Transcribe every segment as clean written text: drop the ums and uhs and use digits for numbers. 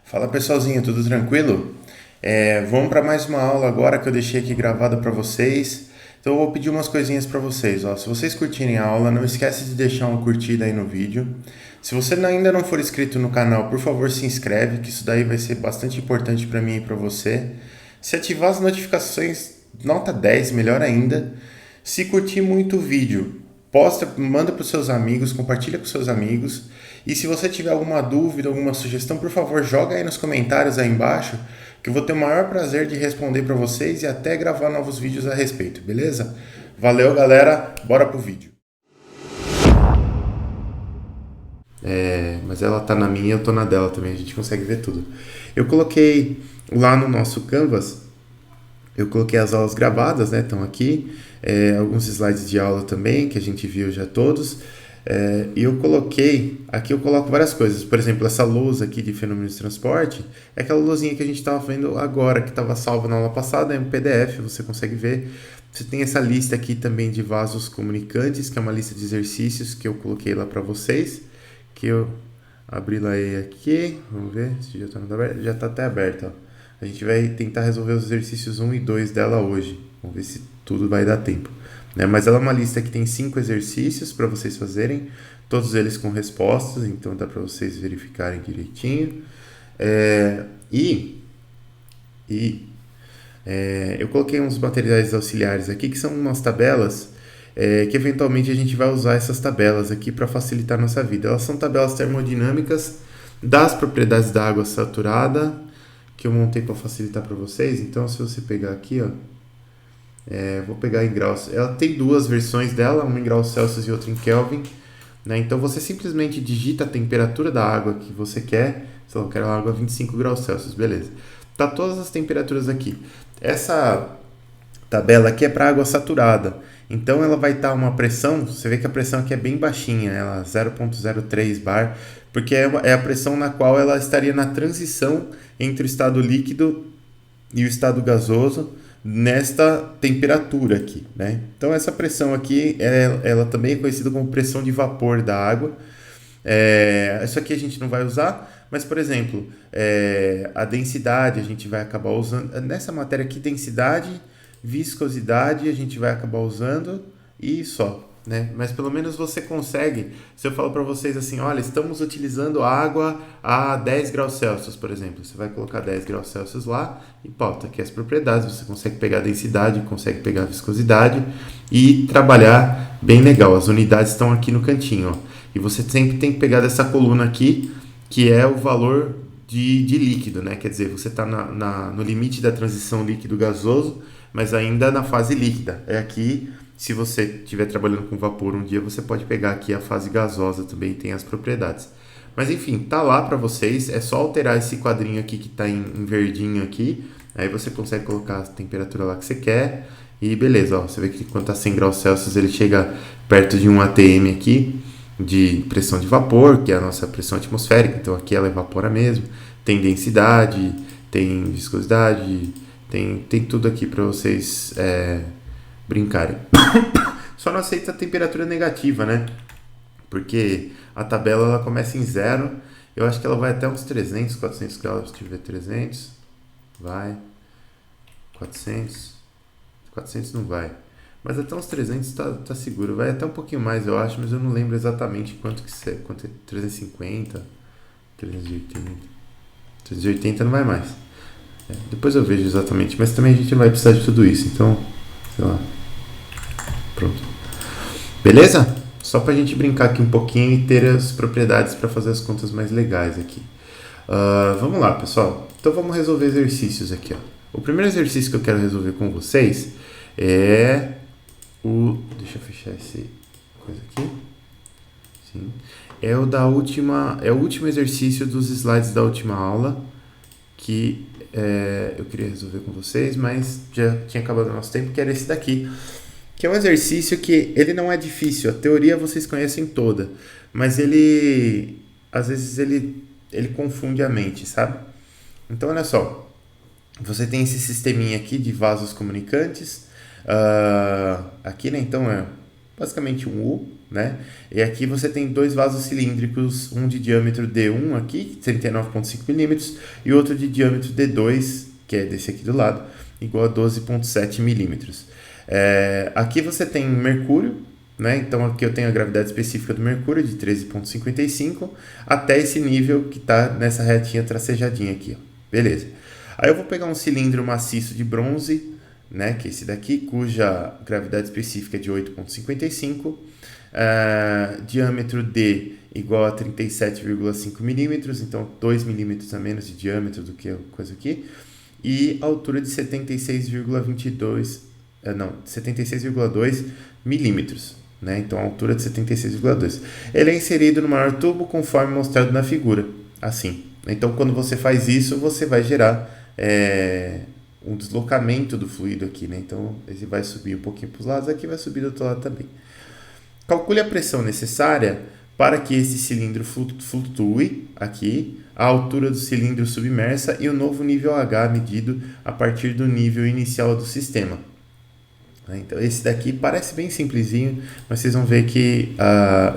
Fala pessoalzinho, tudo tranquilo? Vamos para mais uma aula agora que eu deixei aqui gravada para vocês. Então eu vou pedir umas coisinhas para vocês. Ó. Se vocês curtirem a aula, não esquece de deixar uma curtida aí no vídeo. Se você ainda não for inscrito no canal, por favor se inscreve, que isso daí vai ser bastante importante para mim e para você. Se ativar as notificações, nota 10, melhor ainda. Se curtir muito o vídeo, posta, manda para os seus amigos, compartilha com seus amigos. E se você tiver alguma dúvida, alguma sugestão, por favor, joga aí nos comentários aí embaixo, que eu vou ter o maior prazer de responder para vocês e até gravar novos vídeos a respeito, beleza? Valeu, galera, bora pro vídeo. Mas ela tá na minha, eu tô na dela também, a gente consegue ver tudo. Eu coloquei lá no nosso Canvas, eu coloquei as aulas gravadas, né? Estão aqui. Alguns slides de aula também, que a gente viu já todos. E eu coloquei, aqui eu coloco várias coisas. Por exemplo, essa lousa aqui de fenômenos de transporte, é aquela lousinha que a gente estava vendo agora, que estava salva na aula passada, é um PDF, você consegue ver. Você tem essa lista aqui também de vasos comunicantes, que é uma lista de exercícios que eu coloquei lá para vocês, que eu abri lá aqui, vamos ver se já está aberto. Já está até aberto, ó. A gente vai tentar resolver os exercícios 1 e 2 dela hoje. Vamos ver se tudo vai dar tempo. Mas ela é uma lista que tem 5 exercícios para vocês fazerem, todos eles com respostas, então dá para vocês verificarem direitinho. Eu coloquei uns materiais auxiliares aqui, que são umas tabelas, que eventualmente a gente vai usar essas tabelas aqui para facilitar a nossa vida. Elas são tabelas termodinâmicas das propriedades da água saturada, que eu montei para facilitar para vocês. Então, se você pegar aqui, ó, vou pegar em graus. Ela tem duas versões dela, uma em graus Celsius e outra em Kelvin. Né? Então, você simplesmente digita a temperatura da água que você quer. Sei lá, eu quero água a 25 graus Celsius, beleza. Tá todas as temperaturas aqui. Essa tabela aqui é para água saturada. Então, ela vai estar uma pressão, você vê que a pressão aqui é bem baixinha, ela 0,03 bar, porque é a pressão na qual ela estaria na transição entre o estado líquido e o estado gasoso nesta temperatura aqui, né? Então essa pressão aqui, ela também é conhecida como pressão de vapor da água. Isso aqui a gente não vai usar, mas por exemplo, a densidade a gente vai acabar usando, nessa matéria aqui, densidade, viscosidade a gente vai acabar usando e só. Né? Mas pelo menos você consegue, se eu falo para vocês assim, olha, estamos utilizando água a 10 graus Celsius, por exemplo, você vai colocar 10 graus Celsius lá e pauta aqui as propriedades, você consegue pegar a densidade, consegue pegar a viscosidade e trabalhar bem legal. As unidades estão aqui no cantinho, ó. E você sempre tem que pegar dessa coluna aqui, que é o valor de líquido, né? Quer dizer, você está no limite da transição líquido-gasoso, mas ainda na fase líquida. É aqui. Se você estiver trabalhando com vapor um dia, você pode pegar aqui a fase gasosa também, tem as propriedades. Mas enfim, tá lá para vocês, é só alterar esse quadrinho aqui que está em verdinho aqui, aí você consegue colocar a temperatura lá que você quer e beleza, ó, você vê que quando está 100 graus Celsius ele chega perto de 1 atm aqui de pressão de vapor, que é a nossa pressão atmosférica, então aqui ela evapora mesmo, tem densidade, tem viscosidade, tem tudo aqui para vocês brincarem. Só não aceita a temperatura negativa, né? Porque a tabela ela começa em 0. Eu acho que ela vai até uns 300, 400 graus. Deixa eu ver, 300. Vai. 400. 400 não vai. Mas até uns 300 tá seguro. Vai até um pouquinho mais, eu acho, mas eu não lembro exatamente quanto é. 350, 380. 380 não vai mais. Depois eu vejo exatamente. Mas também a gente não vai precisar de tudo isso. Então, sei lá. Pronto. Beleza? Só para a gente brincar aqui um pouquinho e ter as propriedades para fazer as contas mais legais aqui. Vamos lá, pessoal. Então vamos resolver exercícios aqui. Ó. O primeiro exercício que eu quero resolver com vocês é o... Deixa eu fechar essa coisa aqui. Sim. É o último exercício dos slides da última aula que eu queria resolver com vocês, mas já tinha acabado o nosso tempo, que era esse daqui. Que é um exercício que ele não é difícil, a teoria vocês conhecem toda, mas ele, às vezes, ele confunde a mente, sabe? Então, olha só, você tem esse sisteminha aqui de vasos comunicantes, aqui, né, então é basicamente um U, né? E aqui você tem dois vasos cilíndricos, um de diâmetro D1 aqui, 39,5 milímetros, e outro de diâmetro D2, que é desse aqui do lado, igual a 12,7 milímetros. Aqui você tem mercúrio, né? Então aqui eu tenho a gravidade específica do mercúrio de 13,55 até esse nível que está nessa retinha tracejadinha aqui, ó. Beleza. Aí eu vou pegar um cilindro maciço de bronze, né, que é esse daqui, cuja gravidade específica é de 8,55, diâmetro D igual a 37,5 milímetros, então 2 milímetros a menos de diâmetro do que a coisa aqui, e altura de 76,2 milímetros, né? Então a altura de 76,2. Ele é inserido no maior tubo conforme mostrado na figura, assim. Então quando você faz isso, você vai gerar um deslocamento do fluido aqui, né? Então ele vai subir um pouquinho para os lados, aqui vai subir do outro lado também. Calcule a pressão necessária para que esse cilindro flutue aqui, a altura do cilindro submersa e o novo nível H medido a partir do nível inicial do sistema. Então esse daqui parece bem simplesinho, mas vocês vão ver que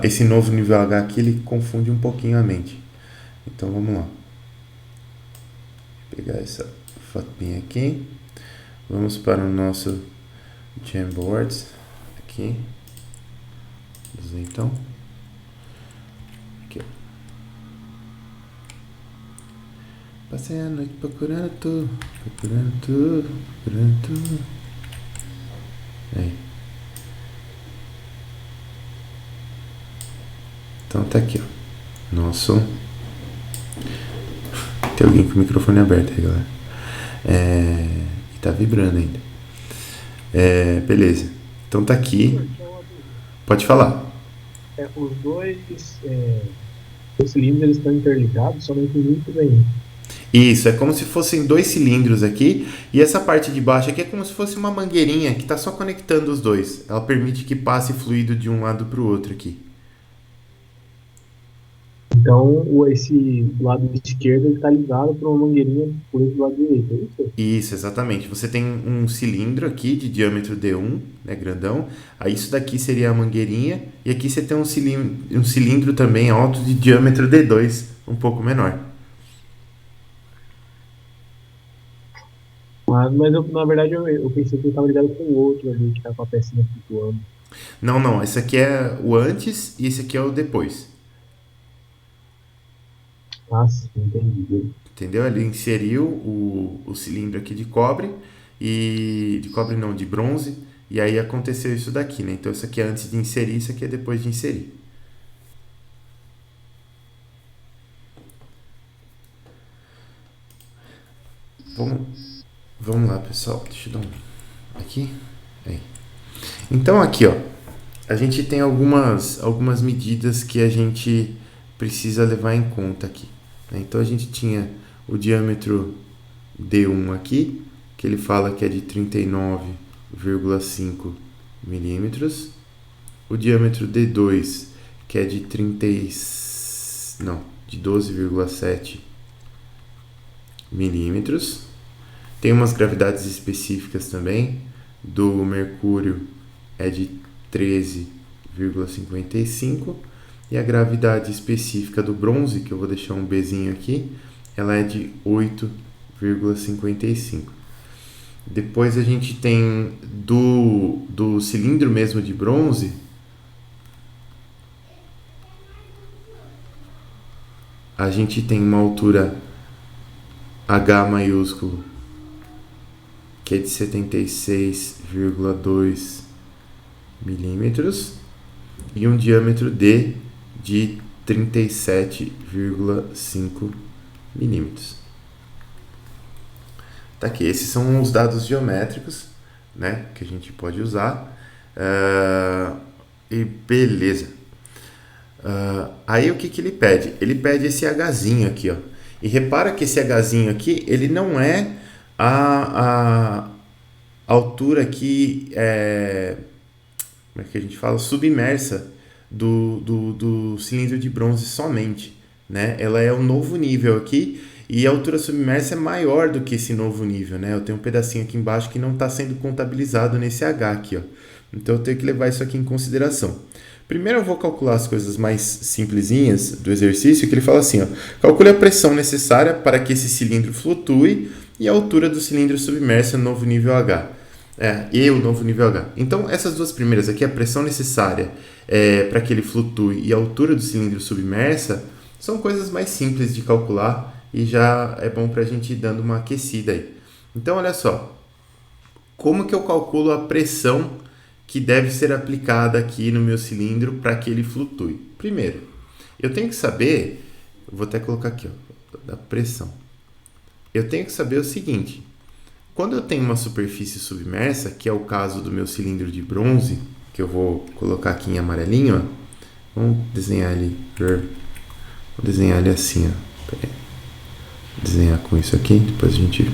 esse novo nível H aqui ele confunde um pouquinho a mente. Então vamos lá. Vou pegar essa fotinha aqui. Vamos para o nosso Jamboards aqui. Então aqui, ó. Passei a noite procurando tudo. Aí. Então tá aqui, ó. Nosso. Tem alguém com o microfone aberto aí, galera. E tá vibrando ainda. Beleza. Então tá aqui. Pode falar. Os dois cilindros estão interligados, somente um muito bem. Isso, é como se fossem dois cilindros aqui, e essa parte de baixo aqui é como se fosse uma mangueirinha que está só conectando os dois. Ela permite que passe fluido de um lado para o outro aqui. Então, esse lado esquerdo está ligado para uma mangueirinha por esse lado direito, é isso? Isso, exatamente. Você tem um cilindro aqui de diâmetro D1, né, grandão. Aí isso daqui seria a mangueirinha, e aqui você tem um cilindro também alto de diâmetro D2, um pouco menor. Mas na verdade eu pensei que ele estava ligado com o outro ali, que está com a pecinha flutuando. Não. Esse aqui é o antes e esse aqui é o depois. Ah, sim, entendi. Entendeu? Ele inseriu o cilindro aqui de cobre, de cobre não, de bronze, e aí aconteceu isso daqui, né? Então isso aqui é antes de inserir, isso aqui é depois de inserir. Vamos lá, pessoal. Deixa eu dar aqui. Aí. Então aqui, ó, a gente tem algumas medidas que a gente precisa levar em conta aqui, né? Então a gente tinha o diâmetro D1 aqui, que ele fala que é de 39,5 milímetros. O diâmetro D2, que é de 12,7 milímetros. Tem umas gravidades específicas também. Do mercúrio é de 13,55 e a gravidade específica do bronze, que eu vou deixar um Bzinho aqui, ela é de 8,55. Depois a gente tem do cilindro mesmo de bronze, a gente tem uma altura H maiúsculo, que é de 76,2 milímetros, e um diâmetro D de 37,5 milímetros. Tá aqui, esses são os dados geométricos, né, que a gente pode usar. E beleza. Aí o que ele pede? Ele pede esse Hzinho aqui, ó. E repara que esse Hzinho aqui, ele não é a altura aqui, como é que a gente fala? Submersa do cilindro de bronze somente, né? Ela é um novo nível aqui e a altura submersa é maior do que esse novo nível, né? Eu tenho um pedacinho aqui embaixo que não está sendo contabilizado nesse H aqui, ó. Então eu tenho que levar isso aqui em consideração. Primeiro eu vou calcular as coisas mais simplesinhas do exercício, que ele fala assim, ó, calcule a pressão necessária para que esse cilindro flutue e a altura do cilindro submerso no novo nível H. E o novo nível H. Então, essas duas primeiras aqui, a pressão necessária para que ele flutue e a altura do cilindro submersa, são coisas mais simples de calcular e já é bom para a gente ir dando uma aquecida aí. Então, olha só, como que eu calculo a pressão que deve ser aplicada aqui no meu cilindro para que ele flutue? Primeiro, eu tenho que saber, eu vou até colocar aqui, ó, da pressão. Eu tenho que saber o seguinte, quando eu tenho uma superfície submersa, que é o caso do meu cilindro de bronze, que eu vou colocar aqui em amarelinho, ó, vamos desenhar ele, vou desenhar ele assim, ó. Pera aí. Vou desenhar com isso aqui, depois a gente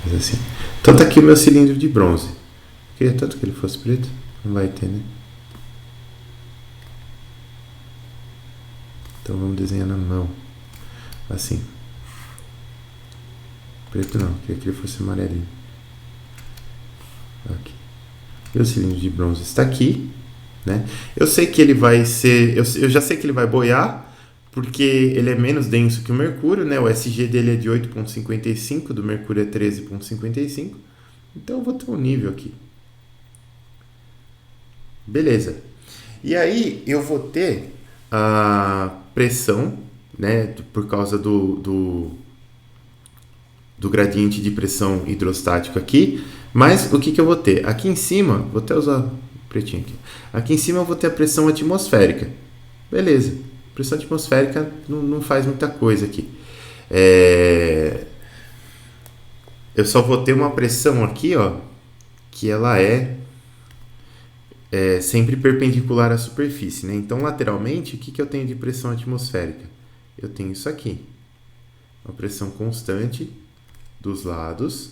faz assim. Então tá aqui o meu cilindro de bronze. Eu queria tanto que ele fosse preto, não vai ter, né? Então vamos desenhar na mão, assim. Preto não, queria que ele fosse amarelinho. Aqui. E o cilindro de bronze está aqui, né? Eu sei que ele vai ser, eu já sei que ele vai boiar, porque ele é menos denso que o mercúrio, né? O SG dele é de 8,55, do mercúrio é 13,55. Então eu vou ter um nível aqui. Beleza. E aí eu vou ter a pressão, né? Por causa do gradiente de pressão hidrostático aqui. Mas o que eu vou ter? Aqui em cima, vou até usar pretinho aqui. Aqui em cima eu vou ter a pressão atmosférica. Beleza. Pressão atmosférica não faz muita coisa aqui. Eu só vou ter uma pressão aqui, ó, que ela é sempre perpendicular à superfície, né? Então, lateralmente, o que eu tenho de pressão atmosférica? Eu tenho isso aqui. Uma pressão constante dos lados,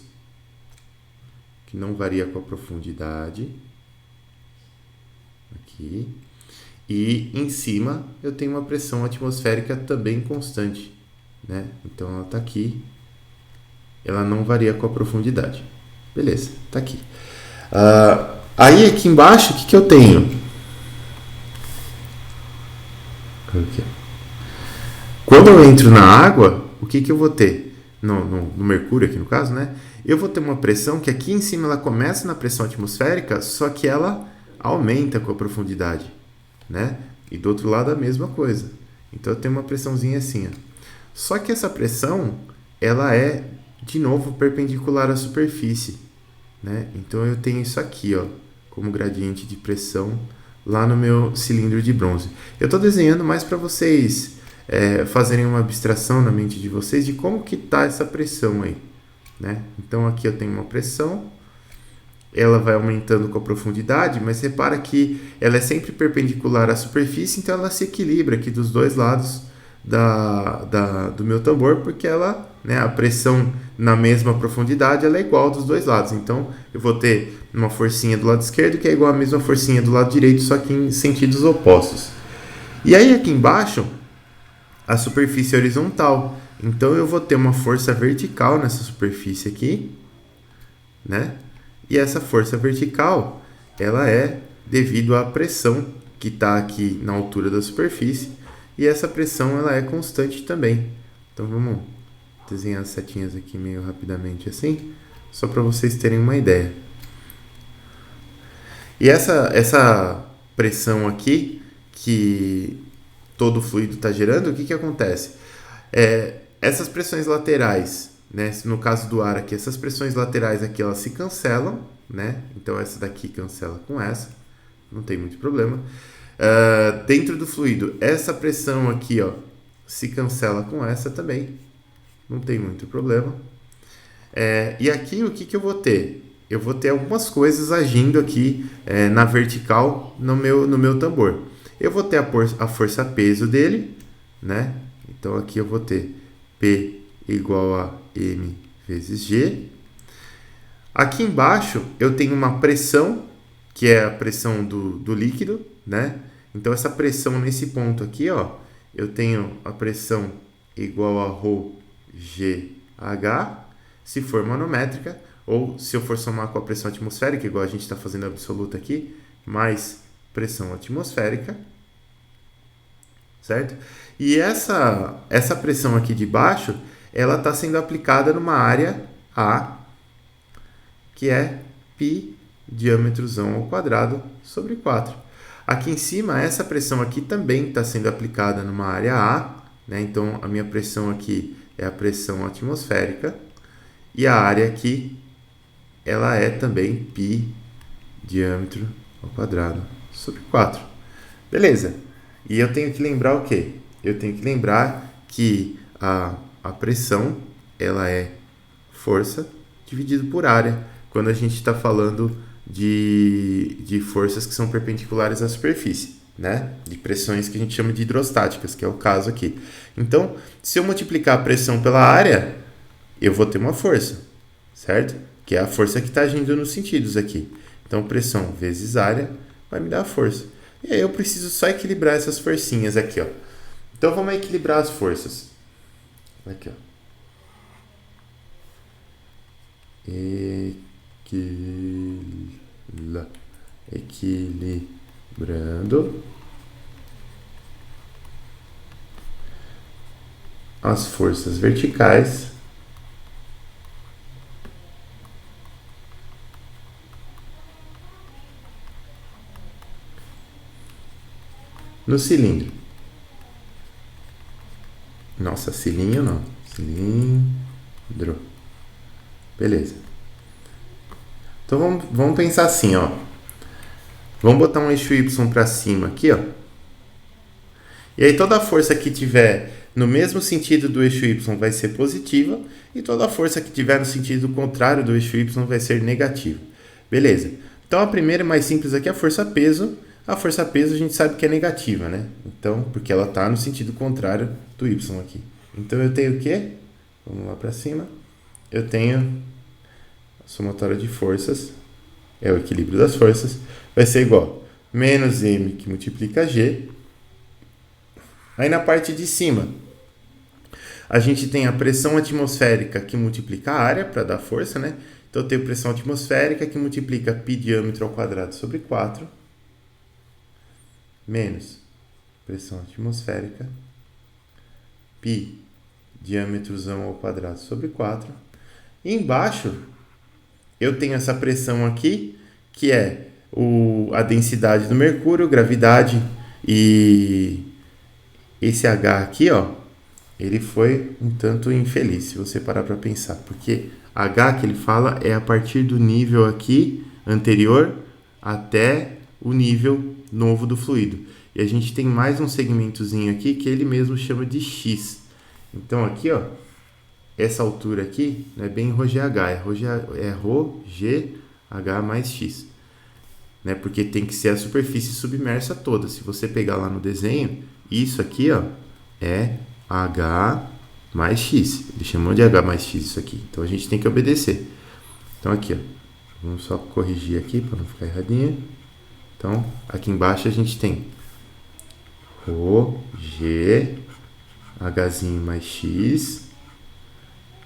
que não varia com a profundidade. Aqui. E em cima eu tenho uma pressão atmosférica também constante, né? Então ela está aqui, ela não varia com a profundidade. Beleza, está aqui. Aí aqui embaixo, o que eu tenho? Aqui. Quando eu entro na água, o que eu vou ter? No mercúrio aqui no caso, né? Eu vou ter uma pressão que aqui em cima ela começa na pressão atmosférica, só que ela aumenta com a profundidade, né? E do outro lado a mesma coisa. Então eu tenho uma pressãozinha assim, ó. Só que essa pressão, ela é de novo perpendicular à superfície, né? Então eu tenho isso aqui, ó, como gradiente de pressão lá no meu cilindro de bronze. Eu estou desenhando mais para vocês fazerem uma abstração na mente de vocês de como que tá essa pressão aí, né? Então aqui eu tenho uma pressão, ela vai aumentando com a profundidade, mas repara que ela é sempre perpendicular à superfície, então ela se equilibra aqui dos dois lados do meu tambor, porque ela, né, a pressão na mesma profundidade ela é igual dos dois lados. Então eu vou ter uma forcinha do lado esquerdo que é igual à mesma forcinha do lado direito, só que em sentidos opostos. E aí aqui embaixo a superfície é horizontal, então eu vou ter uma força vertical nessa superfície aqui, né? E essa força vertical, ela é devido à pressão que está aqui na altura da superfície. E essa pressão, ela é constante também. Então, vamos desenhar as setinhas aqui meio rapidamente assim, só para vocês terem uma ideia. E essa pressão aqui, que todo fluido está gerando, o que acontece? Essas pressões laterais, né? No caso do ar aqui, essas pressões laterais aqui, elas se cancelam, né? Então essa daqui cancela com essa, não tem muito problema. Dentro do fluido, essa pressão aqui, ó, se cancela com essa também, não tem muito problema. E aqui o que eu vou ter? Eu vou ter algumas coisas agindo aqui na vertical no meu tambor. Eu vou ter a força-peso dele, né? Então aqui eu vou ter P igual a M vezes G. Aqui embaixo eu tenho uma pressão, que é a pressão do líquido, né? Então essa pressão nesse ponto aqui, ó, eu tenho a pressão igual a ρ GH, se for manométrica, ou se eu for somar com a pressão atmosférica, igual a gente está fazendo absoluta aqui, mais pressão atmosférica, certo? E essa pressão aqui de baixo, ela está sendo aplicada numa área A, que é π diâmetrozão ao quadrado sobre 4. Aqui em cima, essa pressão aqui também está sendo aplicada numa área A, né? Então, a minha pressão aqui é a pressão atmosférica, e a área aqui, ela é também π diâmetro ao quadrado sobre 4. Beleza. E eu tenho que lembrar o quê? Eu tenho que lembrar que a pressão, ela é força dividido por área, quando a gente está falando de forças que são perpendiculares à superfície, né? De pressões que a gente chama de hidrostáticas, que é o caso aqui. Então, se eu multiplicar a pressão pela área, eu vou ter uma força, certo? Que é a força que está agindo nos sentidos aqui. Então, pressão vezes área vai me dar a força. E aí eu preciso só equilibrar essas forcinhas aqui, ó. Então, vamos equilibrar as forças. Aqui, ó. Equilibrando as forças verticais no cilindro. Nossa, cilindro não. Cilindro. Beleza. Então vamos pensar assim, ó. Vamos botar um eixo Y para cima aqui, ó. E aí toda a força que tiver no mesmo sentido do eixo Y vai ser positiva, e toda a força que tiver no sentido contrário do eixo Y vai ser negativa. Beleza. Então a primeira e mais simples aqui é a força-peso. A força-peso a gente sabe que é negativa, né? Então, porque ela está no sentido contrário do Y aqui. Então eu tenho o quê? Vamos lá para cima. Eu tenho a somatória de forças, é o equilíbrio das forças, vai ser igual a menos M que multiplica G. Aí na parte de cima, a gente tem a pressão atmosférica que multiplica a área para dar força, né? Então eu tenho pressão atmosférica que multiplica π diâmetro ao quadrado sobre 4, menos pressão atmosférica, π diâmetrozão ao quadrado sobre 4. E embaixo, eu tenho essa pressão aqui, que é a densidade do mercúrio, gravidade, e esse H aqui, ó, ele foi um tanto infeliz, se você parar para pensar, porque H que ele fala é a partir do nível aqui anterior até o nível novo do fluido. E a gente tem mais um segmentozinho aqui que ele mesmo chama de X. Então aqui, ó, essa altura aqui não é bem ρgh, é ρgh mais X. Né? Porque tem que ser a superfície submersa toda. Se você pegar lá no desenho, isso aqui, ó, é H mais X. Ele chamou de H mais X isso aqui. Então a gente tem que obedecer. Então aqui, ó, vamos só corrigir aqui para não ficar erradinho. Então aqui embaixo a gente tem ρg, Hzinho mais X,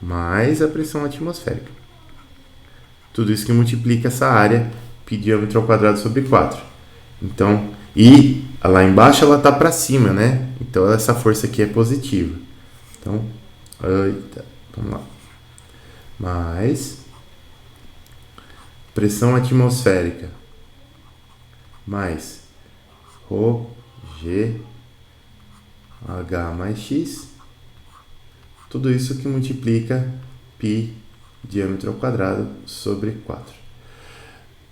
mais a pressão atmosférica. Tudo isso que multiplica essa área π diâmetro ao quadrado sobre 4. Então, e lá embaixo ela está para cima, né? Então essa força aqui é positiva. Então, vamos lá. Mais pressão atmosférica mais ρg H mais X, tudo isso que multiplica π diâmetro ao quadrado sobre 4.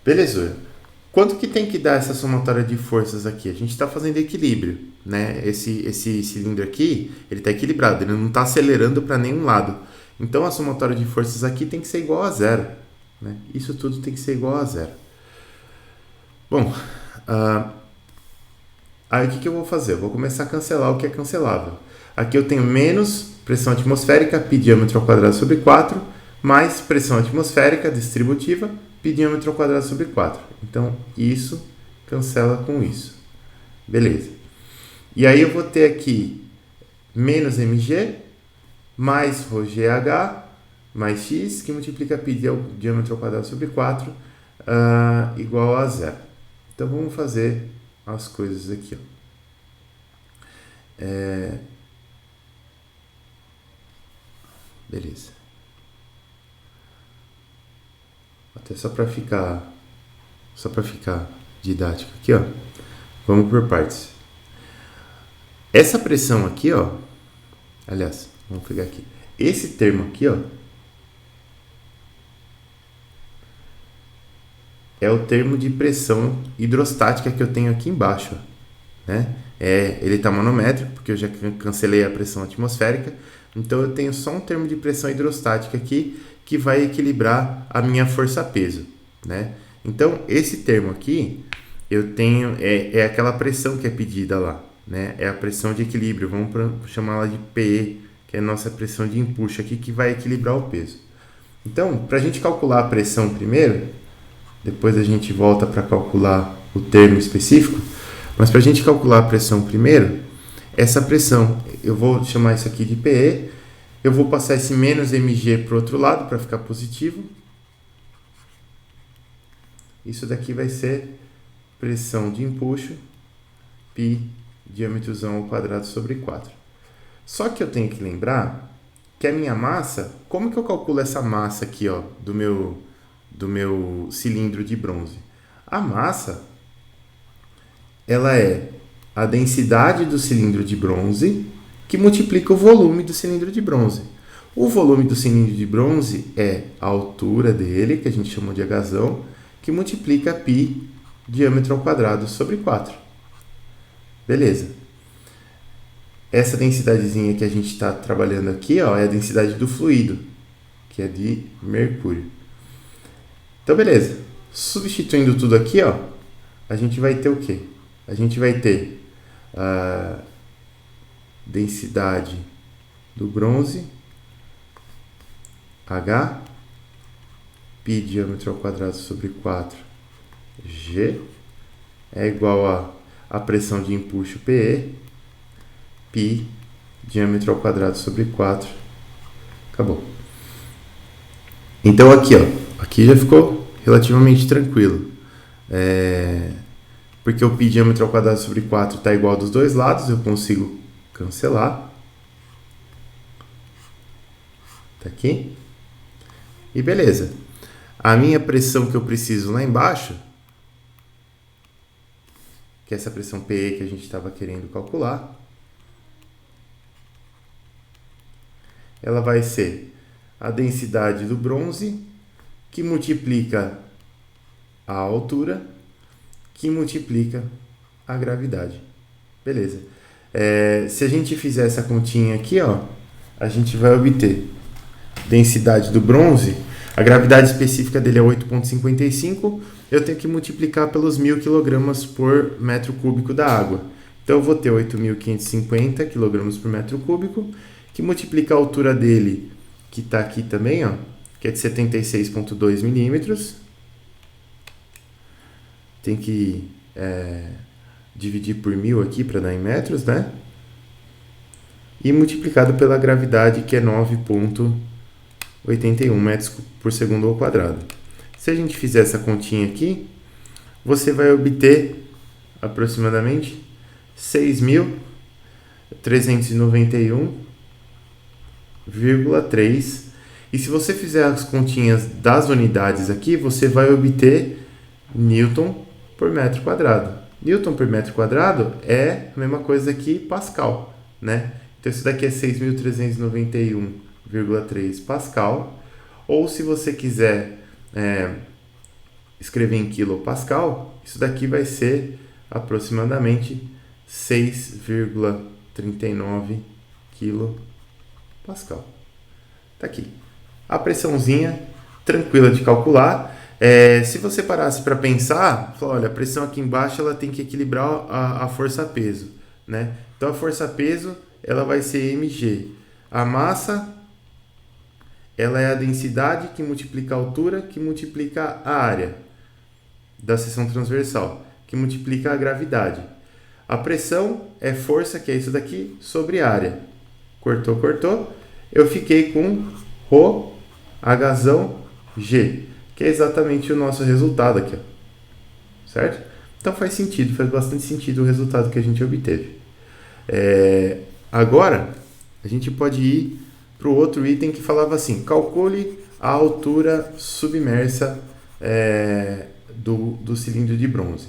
Beleza. Quanto que tem que dar essa somatória de forças aqui? A gente está fazendo equilíbrio, né? Esse cilindro aqui, ele está equilibrado, ele não está acelerando para nenhum lado. Então a somatória de forças aqui tem que ser igual a zero, né? Isso tudo tem que ser igual a zero. Bom, aí o que eu vou fazer? Eu vou começar a cancelar o que é cancelável. Aqui eu tenho menos pressão atmosférica, π diâmetro ao quadrado sobre 4, mais pressão atmosférica distributiva, π diâmetro ao quadrado sobre 4. Então, isso cancela com isso. Beleza. E aí eu vou ter aqui menos mg, mais ρgh, mais x, que multiplica π diâmetro ao quadrado sobre 4, igual a zero. Então, vamos fazer as coisas aqui. Beleza. Até só para ficar didático aqui, ó. Vamos por partes. Essa pressão aqui, ó. Aliás, vamos pegar aqui. Esse termo aqui, ó, é o termo de pressão hidrostática que eu tenho aqui embaixo, ó, né? Ele está manométrico, porque eu já cancelei a pressão atmosférica. Então, eu tenho só um termo de pressão hidrostática aqui que vai equilibrar a minha força-peso, né? Então, esse termo aqui, eu tenho, é aquela pressão que é pedida lá, né? É a pressão de equilíbrio, vamos chamar ela de PE, que é a nossa pressão de empuxo aqui, que vai equilibrar o peso. Então, para a gente calcular a pressão primeiro, depois a gente volta para calcular o termo específico, mas para a gente calcular a pressão primeiro, essa pressão, eu vou chamar isso aqui de PE, eu vou passar esse menos mg para o outro lado, para ficar positivo. Isso daqui vai ser pressão de empuxo, π diâmetrozão ao quadrado sobre 4. Só que eu tenho que lembrar que a minha massa, como que eu calculo essa massa aqui, ó, do meu cilindro de bronze? A massa, ela é a densidade do cilindro de bronze que multiplica o volume do cilindro de bronze. O volume do cilindro de bronze é a altura dele, que a gente chamou de Hzão, que multiplica π diâmetro ao quadrado sobre 4. Beleza. Essa densidadezinha que a gente está trabalhando aqui, ó, é a densidade do fluido, que é de mercúrio. Então, beleza. Substituindo tudo aqui, ó, a gente vai ter o quê? A gente vai ter a densidade do bronze, H, π diâmetro ao quadrado sobre 4, G, é igual a pressão de empuxo PE, π diâmetro ao quadrado sobre 4. Acabou. Então aqui, ó, aqui já ficou relativamente tranquilo. Porque o π diâmetro ao quadrado sobre 4 está igual dos dois lados, eu consigo cancelar. Tá aqui. E beleza. A minha pressão que eu preciso lá embaixo, que é essa pressão PE que a gente estava querendo calcular, ela vai ser a densidade do bronze, que multiplica a altura, que multiplica a gravidade. Beleza. Se a gente fizer essa continha aqui, ó, a gente vai obter densidade do bronze, a gravidade específica dele é 8,55, eu tenho que multiplicar pelos 1.000 kg por metro cúbico da água. Então, eu vou ter 8.550 kg por metro cúbico, que multiplica a altura dele, que está aqui também, ó, que é de 76,2 milímetros. Tem que dividir por 1.000 aqui para dar em metros, né? E multiplicado pela gravidade, que é 9,81 metros por segundo ao quadrado. Se a gente fizer essa continha aqui, você vai obter aproximadamente 6.391,3. E se você fizer as continhas das unidades aqui, você vai obter Newton por metro quadrado. Newton por metro quadrado é a mesma coisa que Pascal, né? Então, isso daqui é 6.391,3 Pascal. Ou, se você quiser escrever em quilopascal, isso daqui vai ser aproximadamente 6,39 quilopascal. Tá aqui. A pressãozinha tranquila de calcular. Se você parasse para pensar, olha, a pressão aqui embaixo ela tem que equilibrar a força-peso, né? Então, a força-peso ela vai ser mg. A massa ela é a densidade que multiplica a altura, que multiplica a área da seção transversal, que multiplica a gravidade. A pressão é força, que é isso daqui, sobre área. Cortou, cortou. Eu fiquei com ρ Hzão G, que é exatamente o nosso resultado aqui, ó. Certo? Então faz sentido, faz bastante sentido o resultado que a gente obteve. Agora, a gente pode ir para o outro item que falava assim: calcule a altura submersa do cilindro de bronze.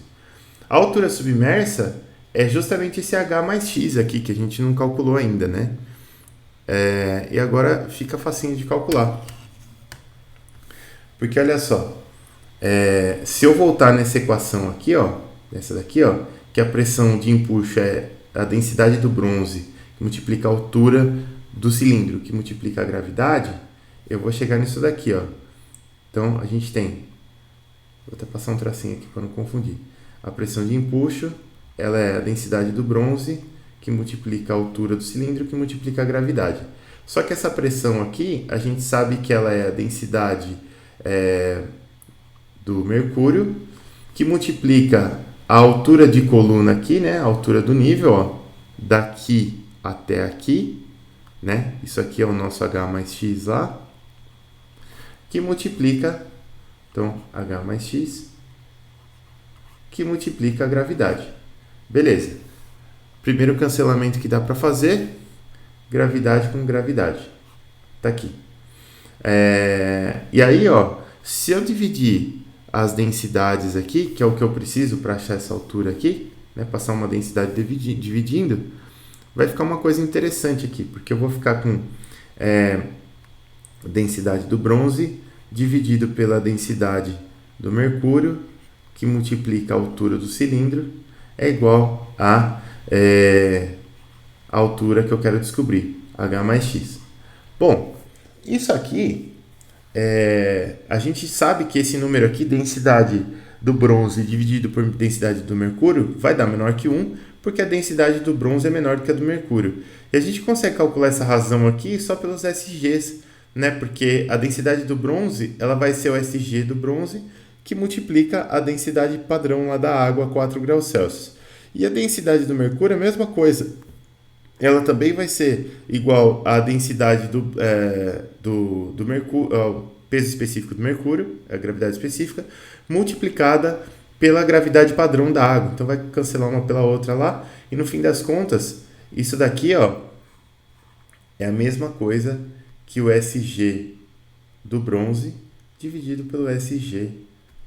A altura submersa é justamente esse H mais X aqui, que a gente não calculou ainda, né? E agora fica facinho de calcular. Porque olha só, se eu voltar nessa equação aqui, ó, essa daqui, ó, que a pressão de empuxo é a densidade do bronze, que multiplica a altura do cilindro, que multiplica a gravidade, eu vou chegar nisso daqui, ó. Então, a gente tem, vou até passar um tracinho aqui para não confundir. A pressão de empuxo, ela é a densidade do bronze, que multiplica a altura do cilindro, que multiplica a gravidade. Só que essa pressão aqui, a gente sabe que ela é a densidade do mercúrio, que multiplica a altura de coluna aqui, né? A altura do nível, ó, daqui até aqui, né? Isso aqui é o nosso H mais X lá, que multiplica, então, H mais X, que multiplica a gravidade. Beleza. Primeiro cancelamento que dá para fazer, gravidade com gravidade. Tá aqui. E aí, ó, se eu dividir as densidades aqui, que é o que eu preciso para achar essa altura aqui, né, passar uma densidade dividindo, vai ficar uma coisa interessante aqui, porque eu vou ficar com a densidade do bronze dividido pela densidade do mercúrio, que multiplica a altura do cilindro, é igual a altura que eu quero descobrir, H mais X. Bom, isso aqui, a gente sabe que esse número aqui, densidade do bronze dividido por densidade do mercúrio, vai dar menor que 1, porque a densidade do bronze é menor do que a do mercúrio. E a gente consegue calcular essa razão aqui só pelos SGs, né? Porque a densidade do bronze, ela vai ser o SG do bronze, que multiplica a densidade padrão lá da água a 4 graus Celsius. E a densidade do mercúrio é a mesma coisa. Ela também vai ser igual à densidade do mercúrio, ao peso específico do mercúrio, a gravidade específica, multiplicada pela gravidade padrão da água. Então vai cancelar uma pela outra lá, e no fim das contas, isso daqui, ó, é a mesma coisa que o SG do bronze dividido pelo SG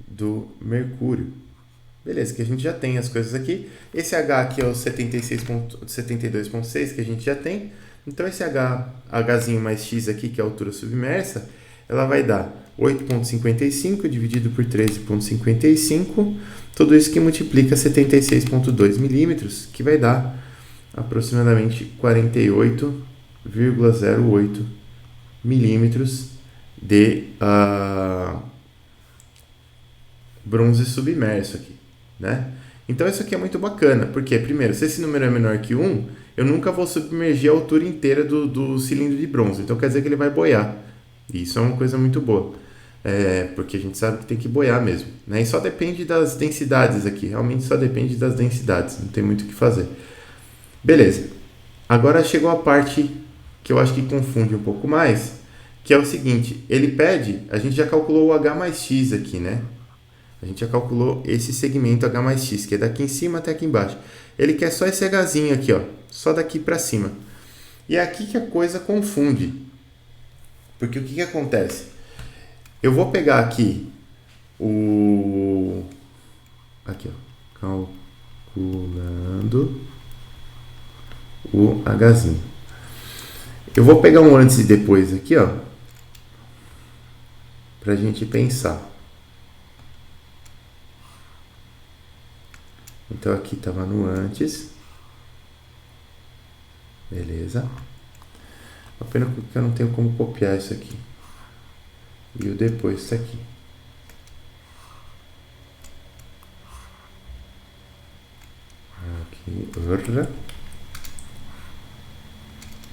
do mercúrio. Beleza, que a gente já tem as coisas aqui. Esse H aqui é o 72,6 que a gente já tem. Então esse Hzinho mais X aqui, que é a altura submersa, ela vai dar 8,55 dividido por 13,55. Tudo isso que multiplica 76,2 milímetros, que vai dar aproximadamente 48,08 milímetros de bronze submerso aqui, né? Então isso aqui é muito bacana, porque primeiro, se esse número é menor que 1, eu nunca vou submergir a altura inteira do cilindro de bronze, então quer dizer que ele vai boiar. E isso é uma coisa muito boa, porque a gente sabe que tem que boiar mesmo, né? E só depende das densidades aqui, realmente só depende das densidades, não tem muito o que fazer. Beleza, agora chegou a parte que eu acho que confunde um pouco mais, que é o seguinte, ele pede, a gente já calculou o H mais X aqui, né? A gente já calculou esse segmento H mais X, que é daqui em cima até aqui embaixo. Ele quer só esse Hzinho aqui, ó, só daqui para cima. E é aqui que a coisa confunde. Porque o que acontece? Eu vou pegar aqui aqui, ó, calculando o Hzinho. Eu vou pegar um antes e depois aqui, ó, pra gente pensar. Então aqui estava no antes. Beleza. A pena que eu não tenho como copiar isso aqui. E o depois está aqui. Aqui,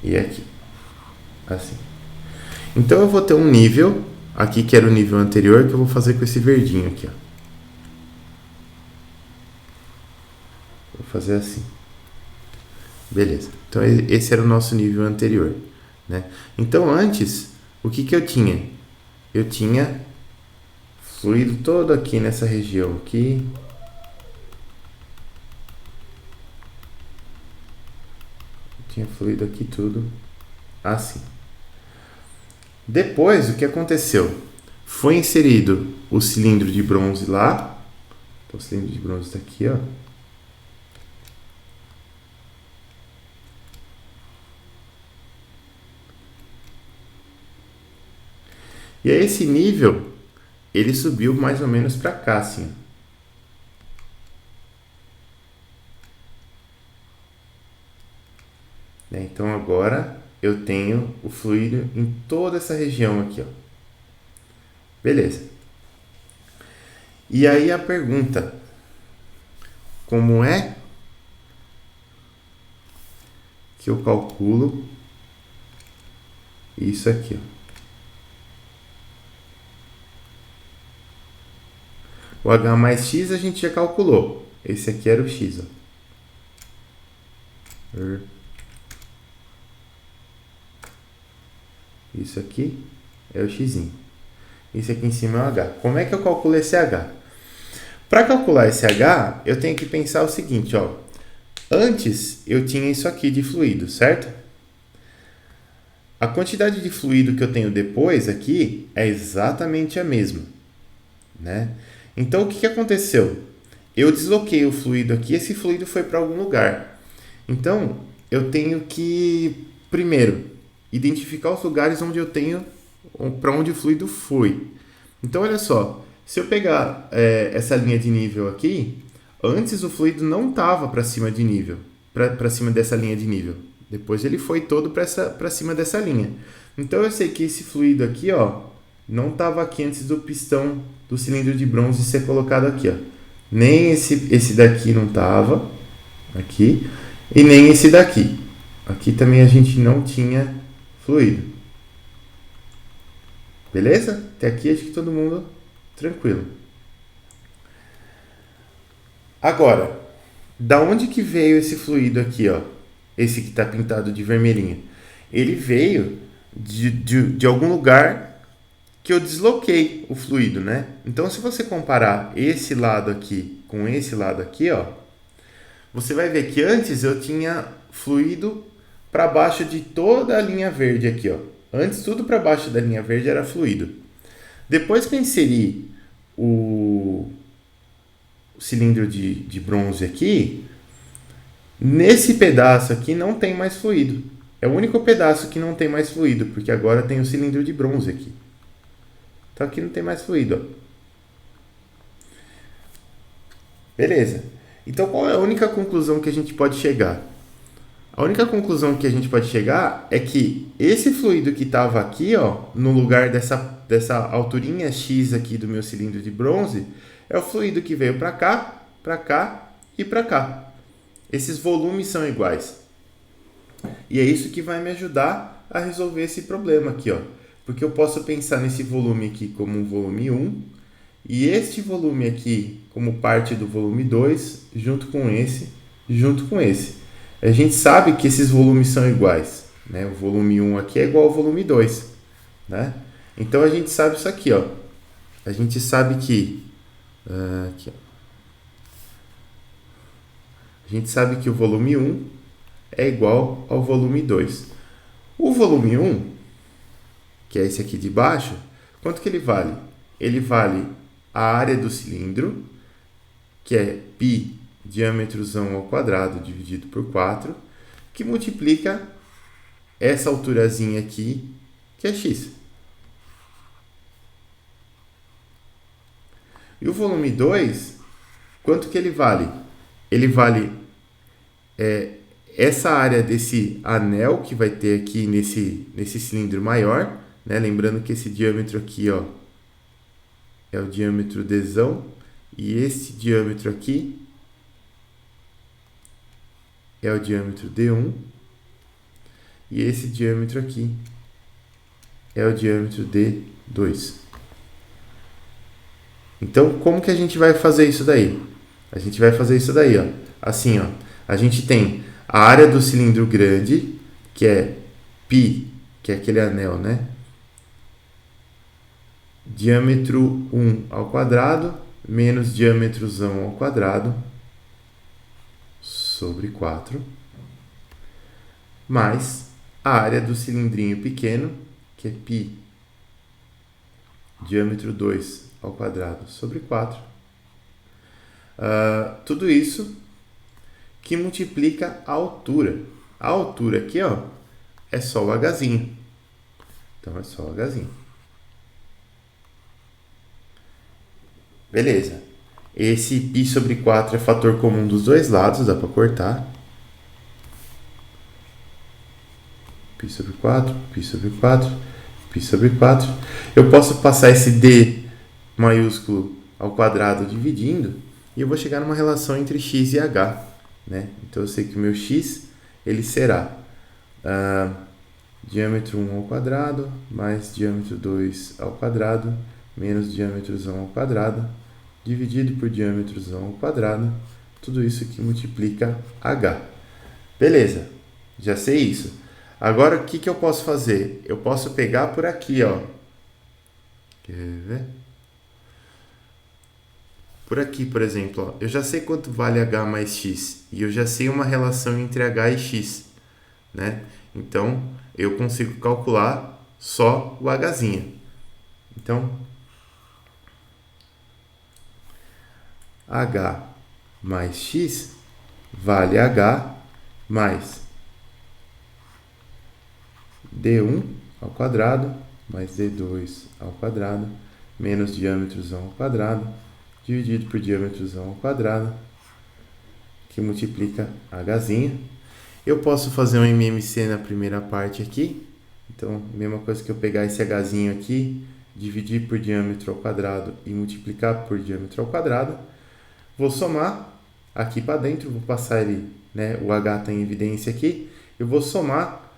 e aqui. Assim. Então eu vou ter um nível, aqui que era o nível anterior, que eu vou fazer com esse verdinho aqui, ó. Vou fazer assim. Beleza. Então esse era o nosso nível anterior, né? Então antes, o que eu tinha? eu tinha fluido todo aqui nessa região aqui. Tinha fluido aqui tudo assim. Depois, o que aconteceu? Foi inserido o cilindro de bronze lá. Então, o cilindro de bronze está aqui, ó. E aí esse nível, ele subiu mais ou menos para cá, assim. Então agora eu tenho o fluido em toda essa região aqui, ó. Beleza. E aí a pergunta, como é que eu calculo isso aqui, ó? O H mais X a gente já calculou. Esse aqui era o X, ó. Isso aqui é o X. Isso aqui em cima é o H. Como é que eu calculo esse H? Para calcular esse H, eu tenho que pensar o seguinte, ó. Antes eu tinha isso aqui de fluido, certo? A quantidade de fluido que eu tenho depois aqui é exatamente a mesma, né? Então o que aconteceu? Eu desloquei o fluido aqui, esse fluido foi para algum lugar. Então eu tenho que primeiro identificar os lugares onde eu tenho, para onde o fluido foi. Então olha só, se eu pegar essa linha de nível aqui, antes o fluido não estava para cima de nível, para cima dessa linha de nível. Depois ele foi todo para cima dessa linha. Então eu sei que esse fluido aqui, ó, não estava aqui antes do pistão do cilindro de bronze ser colocado aqui, ó. Nem esse daqui não estava aqui e nem esse daqui. Aqui também a gente não tinha fluido. Beleza? Até aqui acho que todo mundo tranquilo. Agora, da onde que veio esse fluido aqui, ó? Esse que está pintado de vermelhinho. Ele veio de algum lugar que eu desloquei o fluido, né? Então, se você comparar esse lado aqui com esse lado aqui, ó, você vai ver que antes eu tinha fluido para baixo de toda a linha verde aqui, ó. Antes tudo para baixo da linha verde era fluido. Depois que eu inseri o cilindro de bronze aqui, nesse pedaço aqui não tem mais fluido. É o único pedaço que não tem mais fluido, porque agora tem o cilindro de bronze aqui. Então aqui não tem mais fluido, ó. Beleza. Então qual é a única conclusão que a gente pode chegar? A única conclusão que a gente pode chegar é que esse fluido que estava aqui, ó, no lugar dessa alturinha X aqui do meu cilindro de bronze, é o fluido que veio para cá e para cá. Esses volumes são iguais. E é isso que vai me ajudar a resolver esse problema aqui, ó. Porque eu posso pensar nesse volume aqui como um volume 1 e este volume aqui como parte do volume 2 junto com esse. A gente sabe que esses volumes são iguais, né? O volume 1 aqui é igual ao volume 2, né? Então a gente sabe isso aqui, ó. A gente sabe que aqui, ó. A gente sabe que o volume 1 é igual ao volume 2. O volume 1, que é esse aqui de baixo, quanto que ele vale? Ele vale a área do cilindro, que é π diâmetrozão ao quadrado dividido por 4, que multiplica essa alturazinha aqui, que é x. E o volume 2, quanto que ele vale? Ele vale essa área desse anel que vai ter aqui nesse cilindro maior, né? Lembrando que esse diâmetro aqui, ó, é o diâmetro dzão, e esse diâmetro aqui é o diâmetro d1, e esse diâmetro aqui é o diâmetro d2. Então, como que a gente vai fazer isso daí? A gente vai fazer isso daí, ó. Assim, ó. A gente tem a área do cilindro grande, que é π, que é aquele anel, né? diâmetro 1 ao quadrado menos diâmetrozão ao quadrado sobre 4, mais a área do cilindrinho pequeno, que é π diâmetro 2 ao quadrado sobre 4. Tudo isso que multiplica a altura. A altura aqui, ó, é só o hzinho. Então, é só o hzinho. Beleza. Esse π sobre 4 é fator comum dos dois lados, dá para cortar. π sobre 4, π sobre 4, π sobre 4. Eu posso passar esse d maiúsculo ao quadrado dividindo e eu vou chegar numa relação entre x e h, né? Então eu sei que o meu x ele será diâmetro 1 ao quadrado mais diâmetro 2 ao quadrado menos diâmetrozão ao quadrado dividido por diâmetrozão ao quadrado. Tudo isso aqui multiplica h. Beleza, já sei isso. Agora, o que eu posso fazer? Eu posso pegar por aqui, ó. Quer ver? Por aqui, por exemplo, ó, eu já sei quanto vale h mais x. E eu já sei uma relação entre h e x, né? Então, eu consigo calcular só o hzinho. Então, h mais x vale h mais d1 ao quadrado mais d2 ao quadrado menos diâmetrozão ao quadrado dividido por diâmetrozão ao quadrado, que multiplica hzinho. Eu posso fazer um MMC na primeira parte aqui. Então, mesma coisa que eu pegar esse hzinho aqui, dividir por diâmetro ao quadrado e multiplicar por diâmetro ao quadrado. Vou somar aqui para dentro, vou passar ele, né, o h está em evidência aqui. Eu vou somar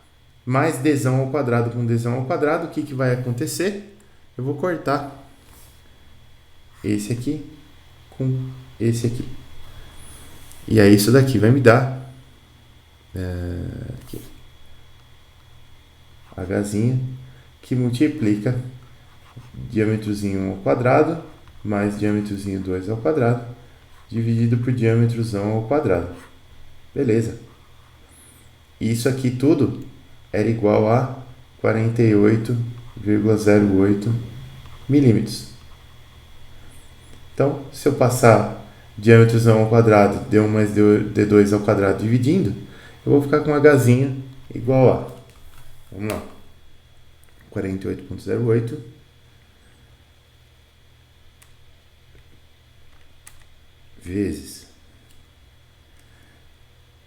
mais dzão ao quadrado com dzão ao quadrado. O que vai acontecer? Eu vou cortar esse aqui com esse aqui. E aí isso daqui vai me dar aqui, hzinho, que multiplica diâmetrozinho 1 ao quadrado mais diâmetrozinho 2 ao quadrado dividido por diâmetrozão ao quadrado. Beleza. Isso aqui tudo era igual a 48,08 milímetros. Então, se eu passar diâmetrozão ao quadrado, d1 mais d2 ao quadrado dividindo, eu vou ficar com hzinho igual a, vamos lá, 48,08 vezes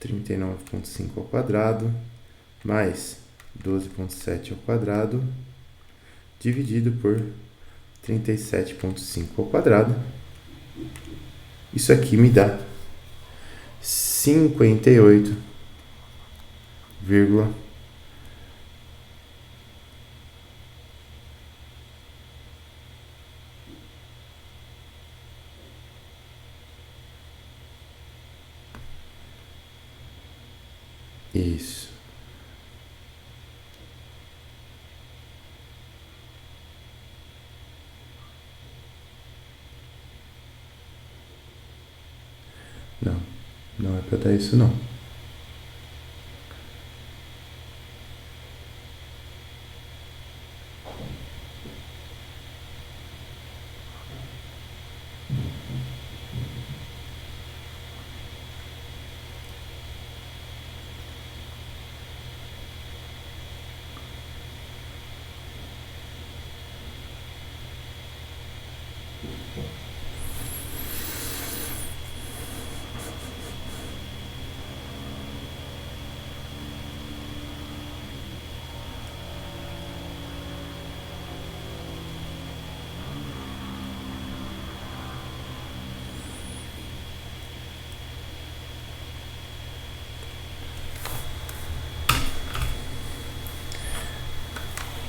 39,5 ao quadrado mais 12,7 ao quadrado dividido por 37,5 ao quadrado. Isso aqui me dá 58, isso. Não é para dar isso não.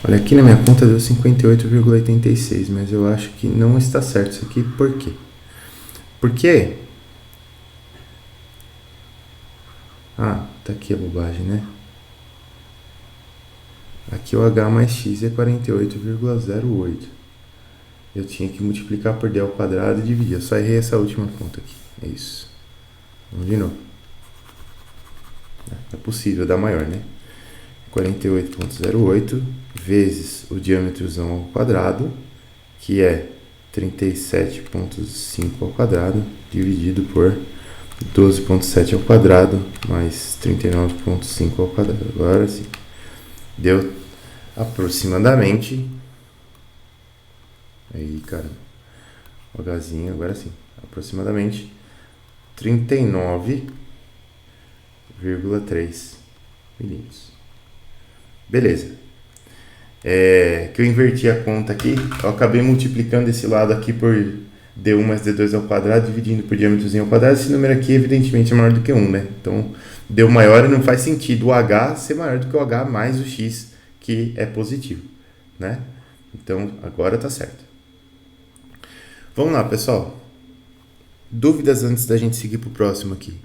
Olha, aqui na minha conta deu 58,86, mas eu acho que não está certo isso aqui. Por quê? Porque... tá aqui a bobagem, né? Aqui o h mais x é 48,08. eu tinha que multiplicar por d ao quadrado e dividir. Eu só errei essa última conta aqui. É isso. Vamos de novo. É possível dar maior, né? 48,08 vezes o diâmetrozão ao quadrado, que é 37,5 ao quadrado, dividido por 12,7 ao quadrado, mais 39,5 ao quadrado. Agora sim. Deu aproximadamente... Aí, cara. O Hzinho, agora sim. Aproximadamente 39,3 milímetros. Beleza. Que eu inverti a conta aqui. Eu acabei multiplicando esse lado aqui por d1 mais d2 ao quadrado, dividindo por diâmetrozinho ao quadrado. Esse número aqui, evidentemente, é maior do que 1, né? Então, deu maior e não faz sentido o h ser maior do que o h mais o x, que é positivo, né? Então, agora tá certo. Vamos lá, pessoal. Dúvidas antes da gente seguir pro próximo aqui?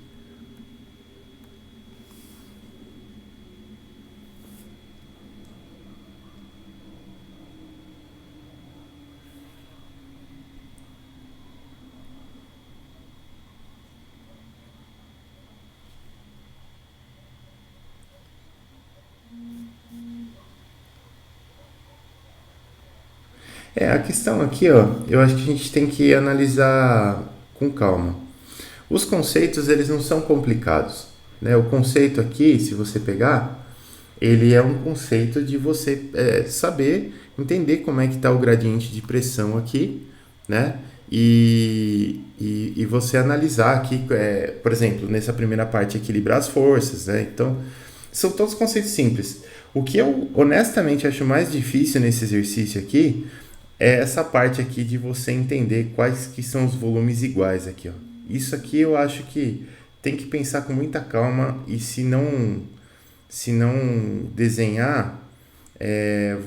A questão aqui, ó, eu acho que a gente tem que analisar com calma. Os conceitos, eles não são complicados, né? O conceito aqui, se você pegar, ele é um conceito de você saber, entender como é que está o gradiente de pressão aqui, né? E você analisar aqui, por exemplo, nessa primeira parte, equilibrar as forças, né? Então, são todos conceitos simples. O que eu honestamente acho mais difícil nesse exercício aqui é essa parte aqui de você entender quais que são os volumes iguais aqui, ó. Isso aqui eu acho que tem que pensar com muita calma e se não desenhar,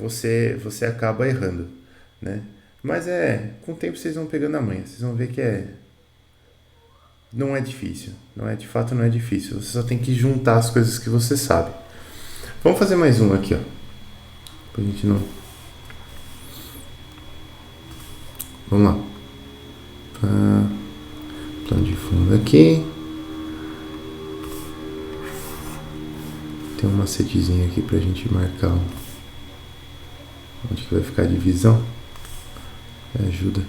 você acaba errando, né? Mas com o tempo vocês vão pegando a manha, vocês vão ver que não é difícil, de fato não é difícil, você só tem que juntar as coisas que você sabe. Vamos fazer mais um aqui, ó, pra gente não... Vamos lá. Plano de fundo aqui. Tem um macetezinho aqui pra gente marcar onde que vai ficar a divisão. Ajuda.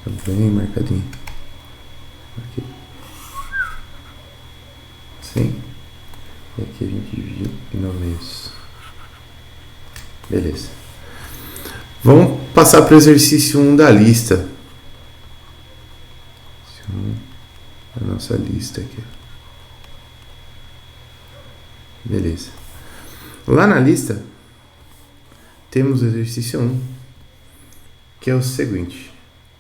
Fica bem marcadinho. Aqui. Assim. E aqui a gente divide em 9 meios. Beleza. Vamos passar para o exercício 1 da lista. A nossa lista aqui. Beleza. Lá na lista, temos o exercício 1, que é o seguinte.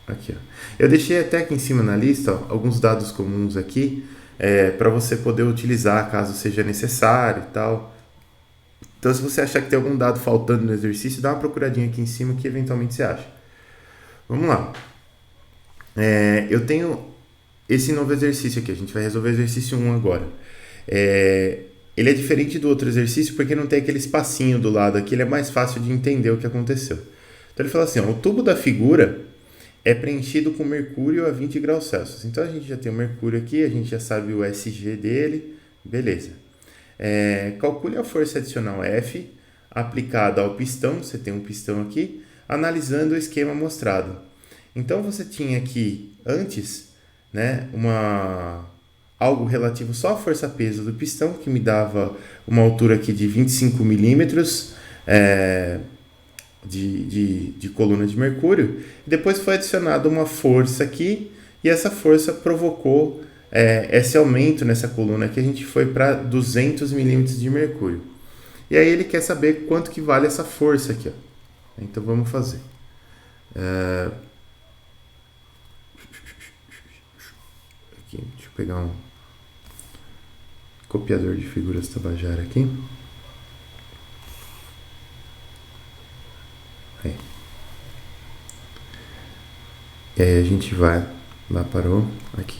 Aqui, ó. Eu deixei até aqui em cima na lista, ó, alguns dados comuns aqui, para você poder utilizar caso seja necessário e tal. Então, se você achar que tem algum dado faltando no exercício, dá uma procuradinha aqui em cima que eventualmente você acha. Vamos lá. Eu tenho esse novo exercício aqui. A gente vai resolver o exercício 1 agora. Ele é diferente do outro exercício porque não tem aquele espacinho do lado aqui. Ele é mais fácil de entender o que aconteceu. Então, ele fala assim, ó, o tubo da figura é preenchido com mercúrio a 20 graus Celsius. Então, a gente já tem o mercúrio aqui, a gente já sabe o SG dele. Beleza. Calcule a força adicional F aplicada ao pistão, você tem um pistão aqui, analisando o esquema mostrado. Então você tinha aqui antes, né, algo relativo só à força-peso do pistão, que me dava uma altura aqui de 25 milímetros de coluna de mercúrio. Depois foi adicionada uma força aqui, e essa força provocou esse aumento nessa coluna aqui, a gente foi para 200 milímetros de mercúrio. E aí ele quer saber quanto que vale essa força aqui, ó. Então vamos fazer. Aqui, deixa eu pegar um copiador de figuras Tabajara aqui. Aí. E aí a gente vai lá, parou aqui.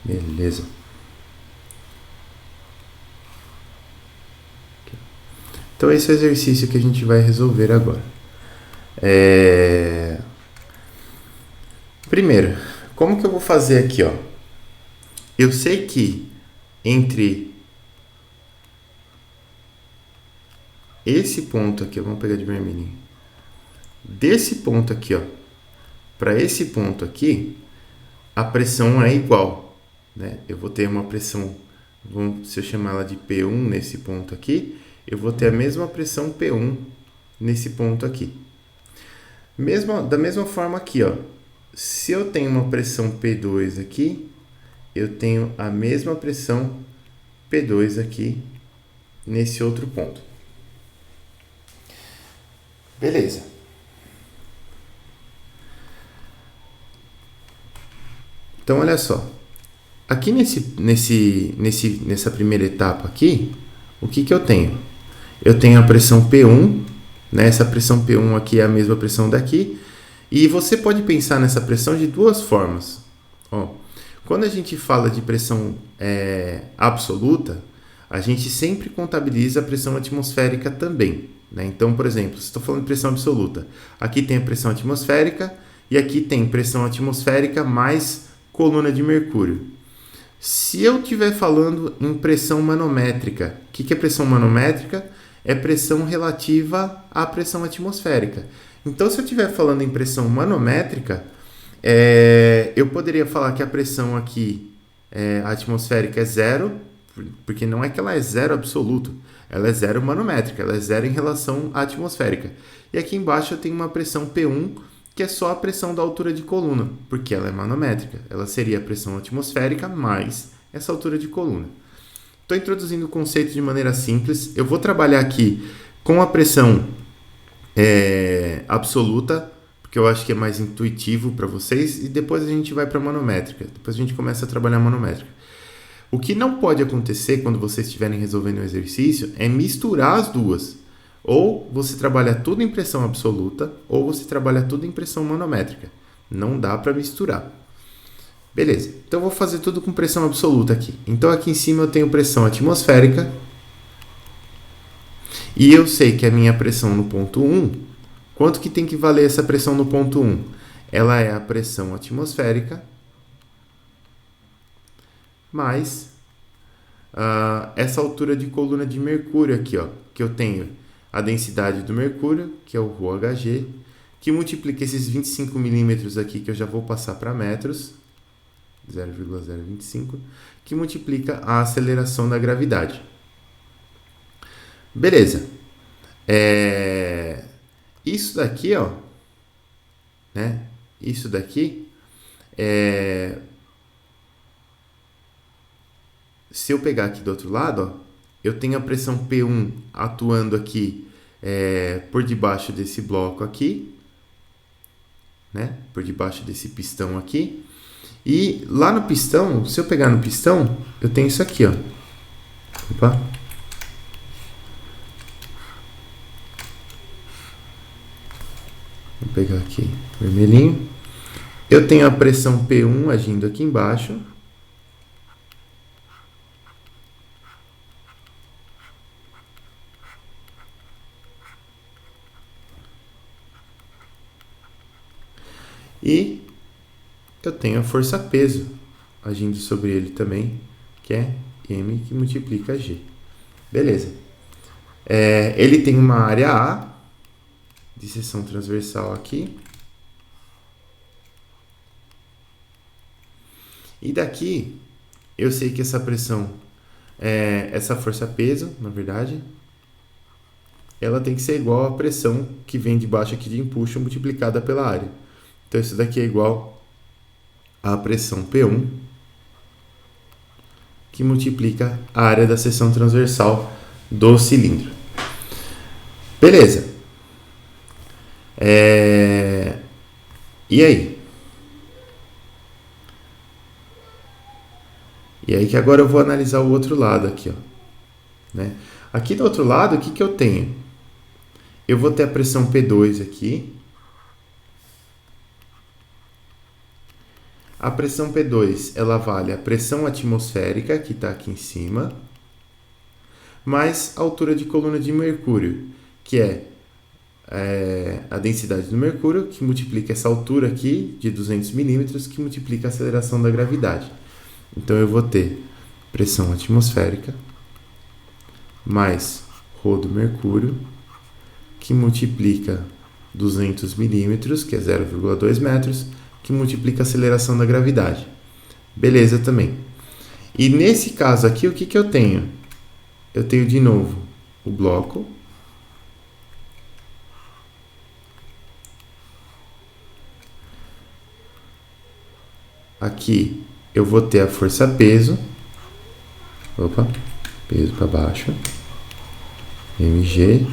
Beleza. Aqui. Então esse é o exercício que a gente vai resolver agora. Primeiro, como que eu vou fazer aqui, ó? Eu sei que entre esse ponto aqui, vamos pegar de vermelhinho, desse ponto aqui, ó, para esse ponto aqui, a pressão é igual, né? Eu vou ter uma pressão, se eu chamar ela de P1 nesse ponto aqui, eu vou ter a mesma pressão P1 nesse ponto aqui. Da mesma forma aqui, ó, se eu tenho uma pressão P2 aqui, eu tenho a mesma pressão P2 aqui nesse outro ponto. Beleza. Então, olha só. Aqui nessa primeira etapa aqui, o que eu tenho? Eu tenho a pressão P1, né? Essa pressão P1 aqui é a mesma pressão daqui. E você pode pensar nessa pressão de duas formas. Ó, quando a gente fala de pressão absoluta, a gente sempre contabiliza a pressão atmosférica também, né? Então, por exemplo, se estou falando de pressão absoluta, aqui tem a pressão atmosférica e aqui tem pressão atmosférica mais coluna de mercúrio. Se eu estiver falando em pressão manométrica, o que é pressão manométrica? É pressão relativa à pressão atmosférica. Então, se eu estiver falando em pressão manométrica, eu poderia falar que a pressão aqui atmosférica é zero, porque não é que ela é zero absoluto, ela é zero manométrica, ela é zero em relação à atmosférica. E aqui embaixo eu tenho uma pressão P1, que é só a pressão da altura de coluna, porque ela é manométrica. Ela seria a pressão atmosférica mais essa altura de coluna. Estou introduzindo o conceito de maneira simples. Eu vou trabalhar aqui com a pressão absoluta, porque eu acho que é mais intuitivo para vocês, e depois a gente vai para a manométrica. Depois a gente começa a trabalhar a manométrica. O que não pode acontecer quando vocês estiverem resolvendo um exercício é misturar as duas. Ou você trabalha tudo em pressão absoluta, ou você trabalha tudo em pressão manométrica. Não dá para misturar. Beleza, então eu vou fazer tudo com pressão absoluta aqui. Então aqui em cima eu tenho pressão atmosférica. E eu sei que a minha pressão no ponto 1, quanto que tem que valer essa pressão no ponto 1? Ela é a pressão atmosférica mais essa altura de coluna de mercúrio aqui, ó, que eu tenho a densidade do mercúrio, que é o ρHg, que multiplica esses 25 milímetros aqui, que eu já vou passar para metros, 0,025, que multiplica a aceleração da gravidade. Beleza. Isso daqui, ó, né? Isso daqui se eu pegar aqui do outro lado, ó, eu tenho a pressão P1 atuando aqui por debaixo desse bloco aqui, né? Por debaixo desse pistão aqui. E lá no pistão, se eu pegar no pistão, eu tenho isso aqui, ó. Opa. Vou pegar aqui vermelhinho. Eu tenho a pressão P1 agindo aqui embaixo. E eu tenho a força-peso agindo sobre ele também, que é M que multiplica G. Beleza. Ele tem uma área A de seção transversal aqui. E daqui, eu sei que essa pressão, essa força-peso, na verdade, ela tem que ser igual à pressão que vem de baixo aqui de empuxo multiplicada pela área. Então, isso daqui é igual à pressão P1, que multiplica a área da seção transversal do cilindro. Beleza. E aí? E aí que agora eu vou analisar o outro lado aqui, ó, né? Aqui do outro lado, o que eu tenho? Eu vou ter a pressão P2 aqui. A pressão P2, ela vale a pressão atmosférica, que está aqui em cima, mais a altura de coluna de mercúrio, que é a densidade do mercúrio, que multiplica essa altura aqui de 200 milímetros, que multiplica a aceleração da gravidade. Então eu vou ter pressão atmosférica mais ρ do mercúrio, que multiplica 200 milímetros, que é 0,2 metros, que multiplica a aceleração da gravidade. Beleza também. E nesse caso aqui, o que eu tenho? Eu tenho de novo o bloco. Aqui eu vou ter a força peso. Opa, peso para baixo. mg.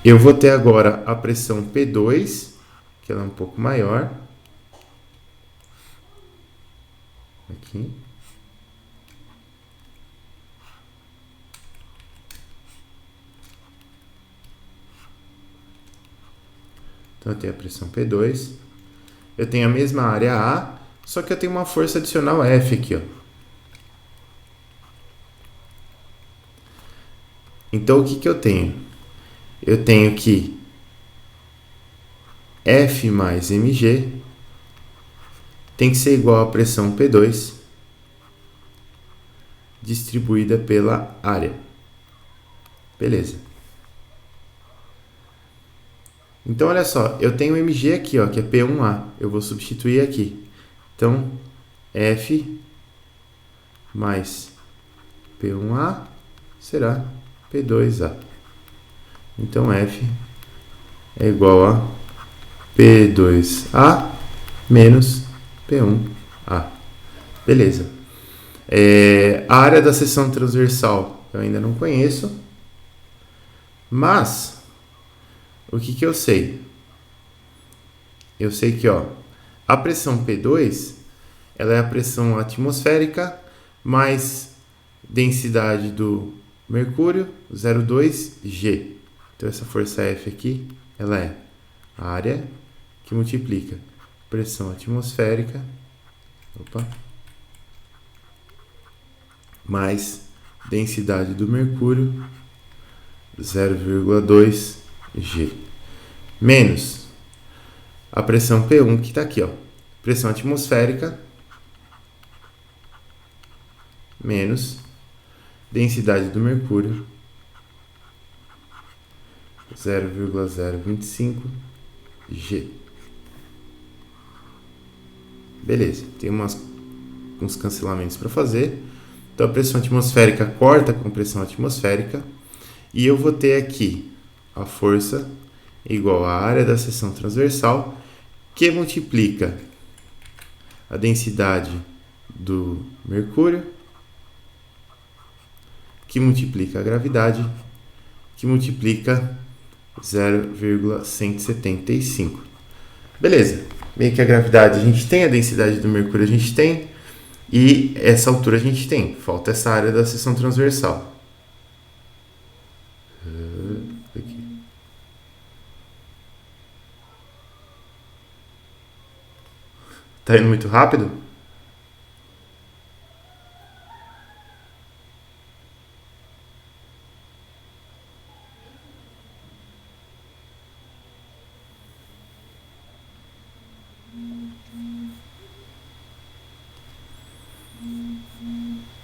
Eu vou ter agora a pressão P2, que ela é um pouco maior. Aqui. Então eu tenho a pressão P2. Eu tenho a mesma área A, só que eu tenho uma força adicional F aqui, ó. Então o que eu tenho? Eu tenho que F mais mg tem que ser igual à pressão P2 distribuída pela área. Beleza. Então, olha só, eu tenho mg aqui, ó, que é P1A. Eu vou substituir aqui. Então, F mais P1A será P2A. Então, F é igual a P2A menos P1A. Beleza. A área da seção transversal eu ainda não conheço, mas o que eu sei? Eu sei que, ó, a pressão P2 ela é a pressão atmosférica mais densidade do mercúrio, 0,2 G. Então, essa força F aqui, ela é a área que multiplica pressão atmosférica, mais densidade do mercúrio, 0,2 G, menos a pressão P1, que está aqui, ó, pressão atmosférica, menos densidade do mercúrio, 0,025 G. Beleza, tem uns cancelamentos para fazer. Então a pressão atmosférica corta com pressão atmosférica. E eu vou ter aqui a força igual à área da seção transversal, que multiplica a densidade do mercúrio, que multiplica a gravidade, que multiplica 0,175. Beleza. Meio que a gravidade a gente tem, a densidade do mercúrio a gente tem, e essa altura a gente tem. Falta essa área da seção transversal. Aqui. Tá indo muito rápido?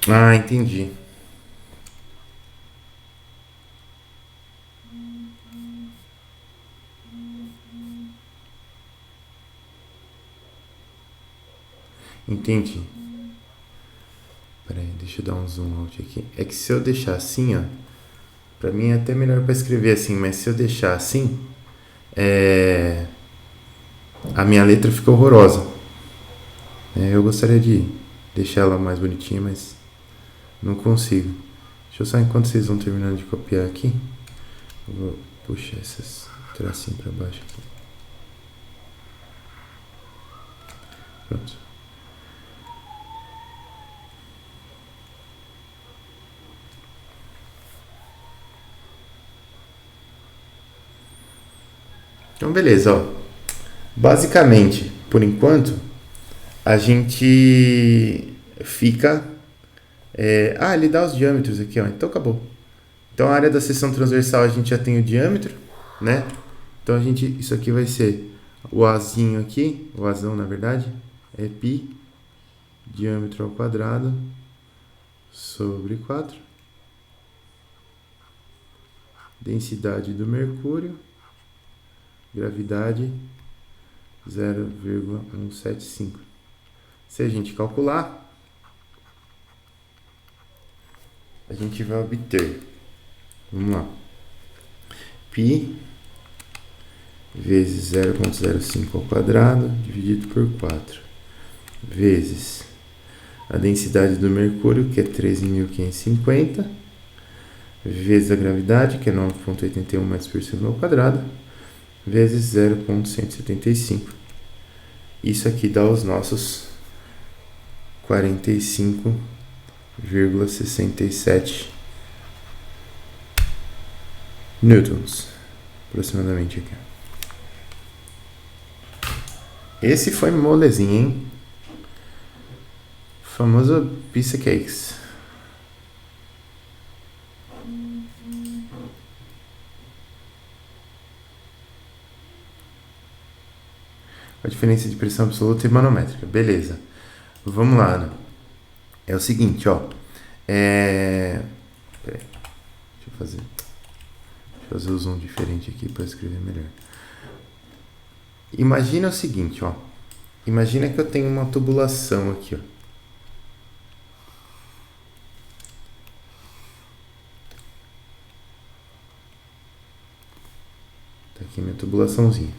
Ah, entendi. Entendi. Peraí, deixa eu dar um zoom out aqui. É que se eu deixar assim, ó, pra mim é até melhor para escrever assim, mas se eu deixar assim, a minha letra fica horrorosa. Eu gostaria de deixar ela mais bonitinha, mas não consigo. Deixa eu só, enquanto vocês vão terminando de copiar aqui, eu vou puxar esses tracinhos para baixo aqui. Pronto. Então, beleza, ó. Basicamente, por enquanto, a gente fica... ele dá os diâmetros aqui, ó. Então, acabou. Então a área da seção transversal a gente já tem o diâmetro, né? Então isso aqui vai ser o Azinho aqui, o Azão na verdade, é π, diâmetro ao quadrado, sobre 4. Densidade do mercúrio, gravidade 0,175. Se a gente calcular, a gente vai obter, vamos lá, π vezes 0,05 ao quadrado dividido por 4, vezes a densidade do mercúrio, que é 13.550, vezes a gravidade, que é 9,81 metros por segundo ao quadrado, vezes 0,175. Isso aqui dá os nossos 45,67 newtons, aproximadamente aqui. Esse foi molezinho, hein? Famoso piece of cakes. A diferença de pressão absoluta e manométrica. Beleza. Vamos lá, Ana. É o seguinte, ó. Peraí. Deixa eu fazer o zoom diferente aqui para escrever melhor. Imagina o seguinte, ó. Imagina que eu tenho uma tubulação aqui, ó. Tá aqui minha tubulaçãozinha.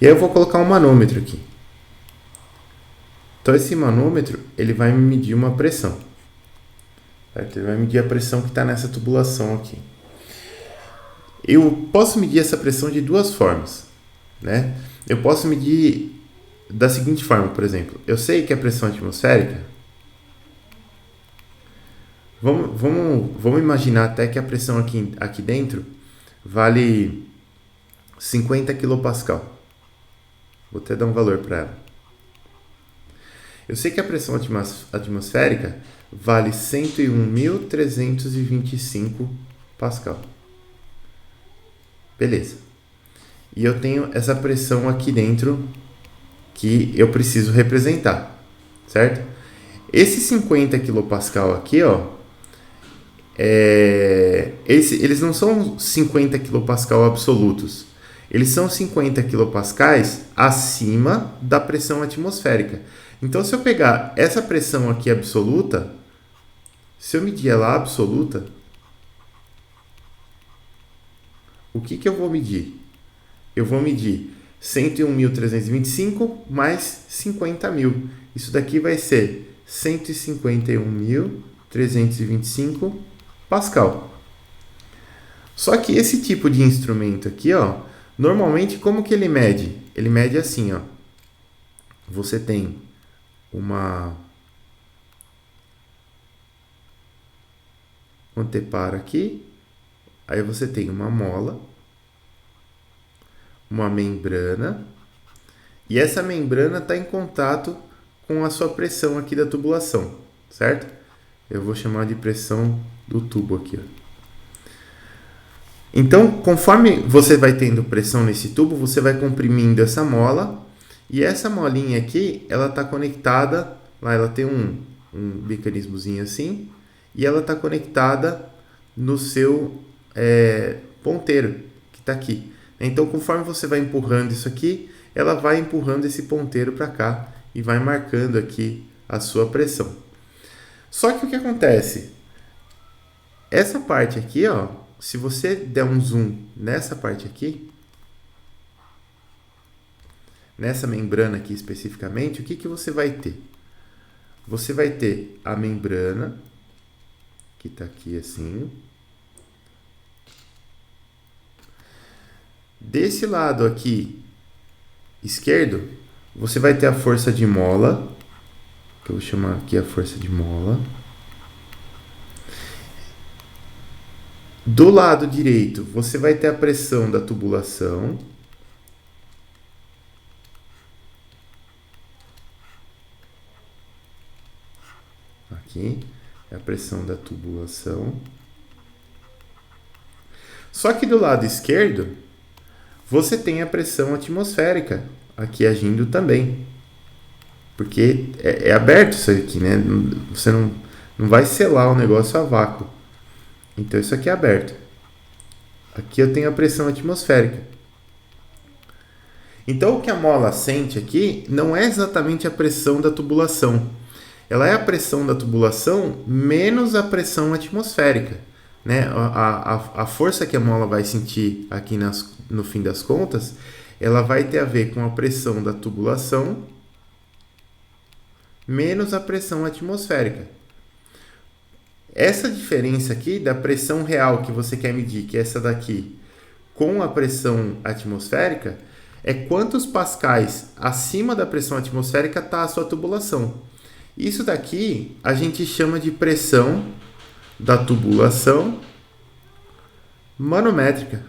E aí eu vou colocar um manômetro aqui. Então esse manômetro, ele vai me medir uma pressão. Certo? Ele vai medir a pressão que está nessa tubulação aqui. Eu posso medir essa pressão de duas formas, né? Eu posso medir da seguinte forma, por exemplo. Eu sei que a pressão atmosférica... Vamos imaginar até que a pressão aqui dentro vale 50 kPa. Vou até dar um valor para ela. Eu sei que a pressão atmosférica vale 101.325 Pascal. Beleza. E eu tenho essa pressão aqui dentro que eu preciso representar, certo? Esse 50 kPa aqui, ó, eles não são 50 kPa absolutos. Eles são 50 kPa acima da pressão atmosférica. Então, se eu pegar essa pressão aqui absoluta, se eu medir ela absoluta, o que eu vou medir? Eu vou medir 101.325 mais 50.000. Isso daqui vai ser 151.325 Pascal. Só que esse tipo de instrumento aqui, ó, normalmente como que ele mede? Ele mede assim, ó. Você tem uma anteparo aqui, aí você tem uma mola, uma membrana, e essa membrana está em contato com a sua pressão aqui da tubulação, certo? Eu vou chamar de pressão do tubo aqui, ó. Então, conforme você vai tendo pressão nesse tubo, você vai comprimindo essa mola, e essa molinha aqui, ela está conectada, lá ela tem um mecanismozinho assim, e ela está conectada no seu ponteiro, que está aqui. Então, conforme você vai empurrando isso aqui, ela vai empurrando esse ponteiro para cá e vai marcando aqui a sua pressão. Só que o que acontece? Essa parte aqui, ó, se você der um zoom nessa parte aqui, nessa membrana aqui especificamente, o que você vai ter? Você vai ter a membrana, que está aqui assim. Desse lado aqui esquerdo, você vai ter a força de mola, que eu vou chamar aqui a força de mola. Do lado direito, você vai ter a pressão da tubulação. Aqui é a pressão da tubulação. Só que do lado esquerdo, você tem a pressão atmosférica aqui agindo também. Porque é aberto isso aqui, né? Você não vai selar o negócio a vácuo. Então isso aqui é aberto. Aqui eu tenho a pressão atmosférica. Então o que a mola sente aqui não é exatamente a pressão da tubulação. Ela é a pressão da tubulação menos a pressão atmosférica. Né? A força que a mola vai sentir aqui no fim das contas, ela vai ter a ver com a pressão da tubulação menos a pressão atmosférica. Essa diferença aqui da pressão real que você quer medir, que é essa daqui, com a pressão atmosférica, é quantos pascais acima da pressão atmosférica está a sua tubulação. Isso daqui a gente chama de pressão da tubulação manométrica.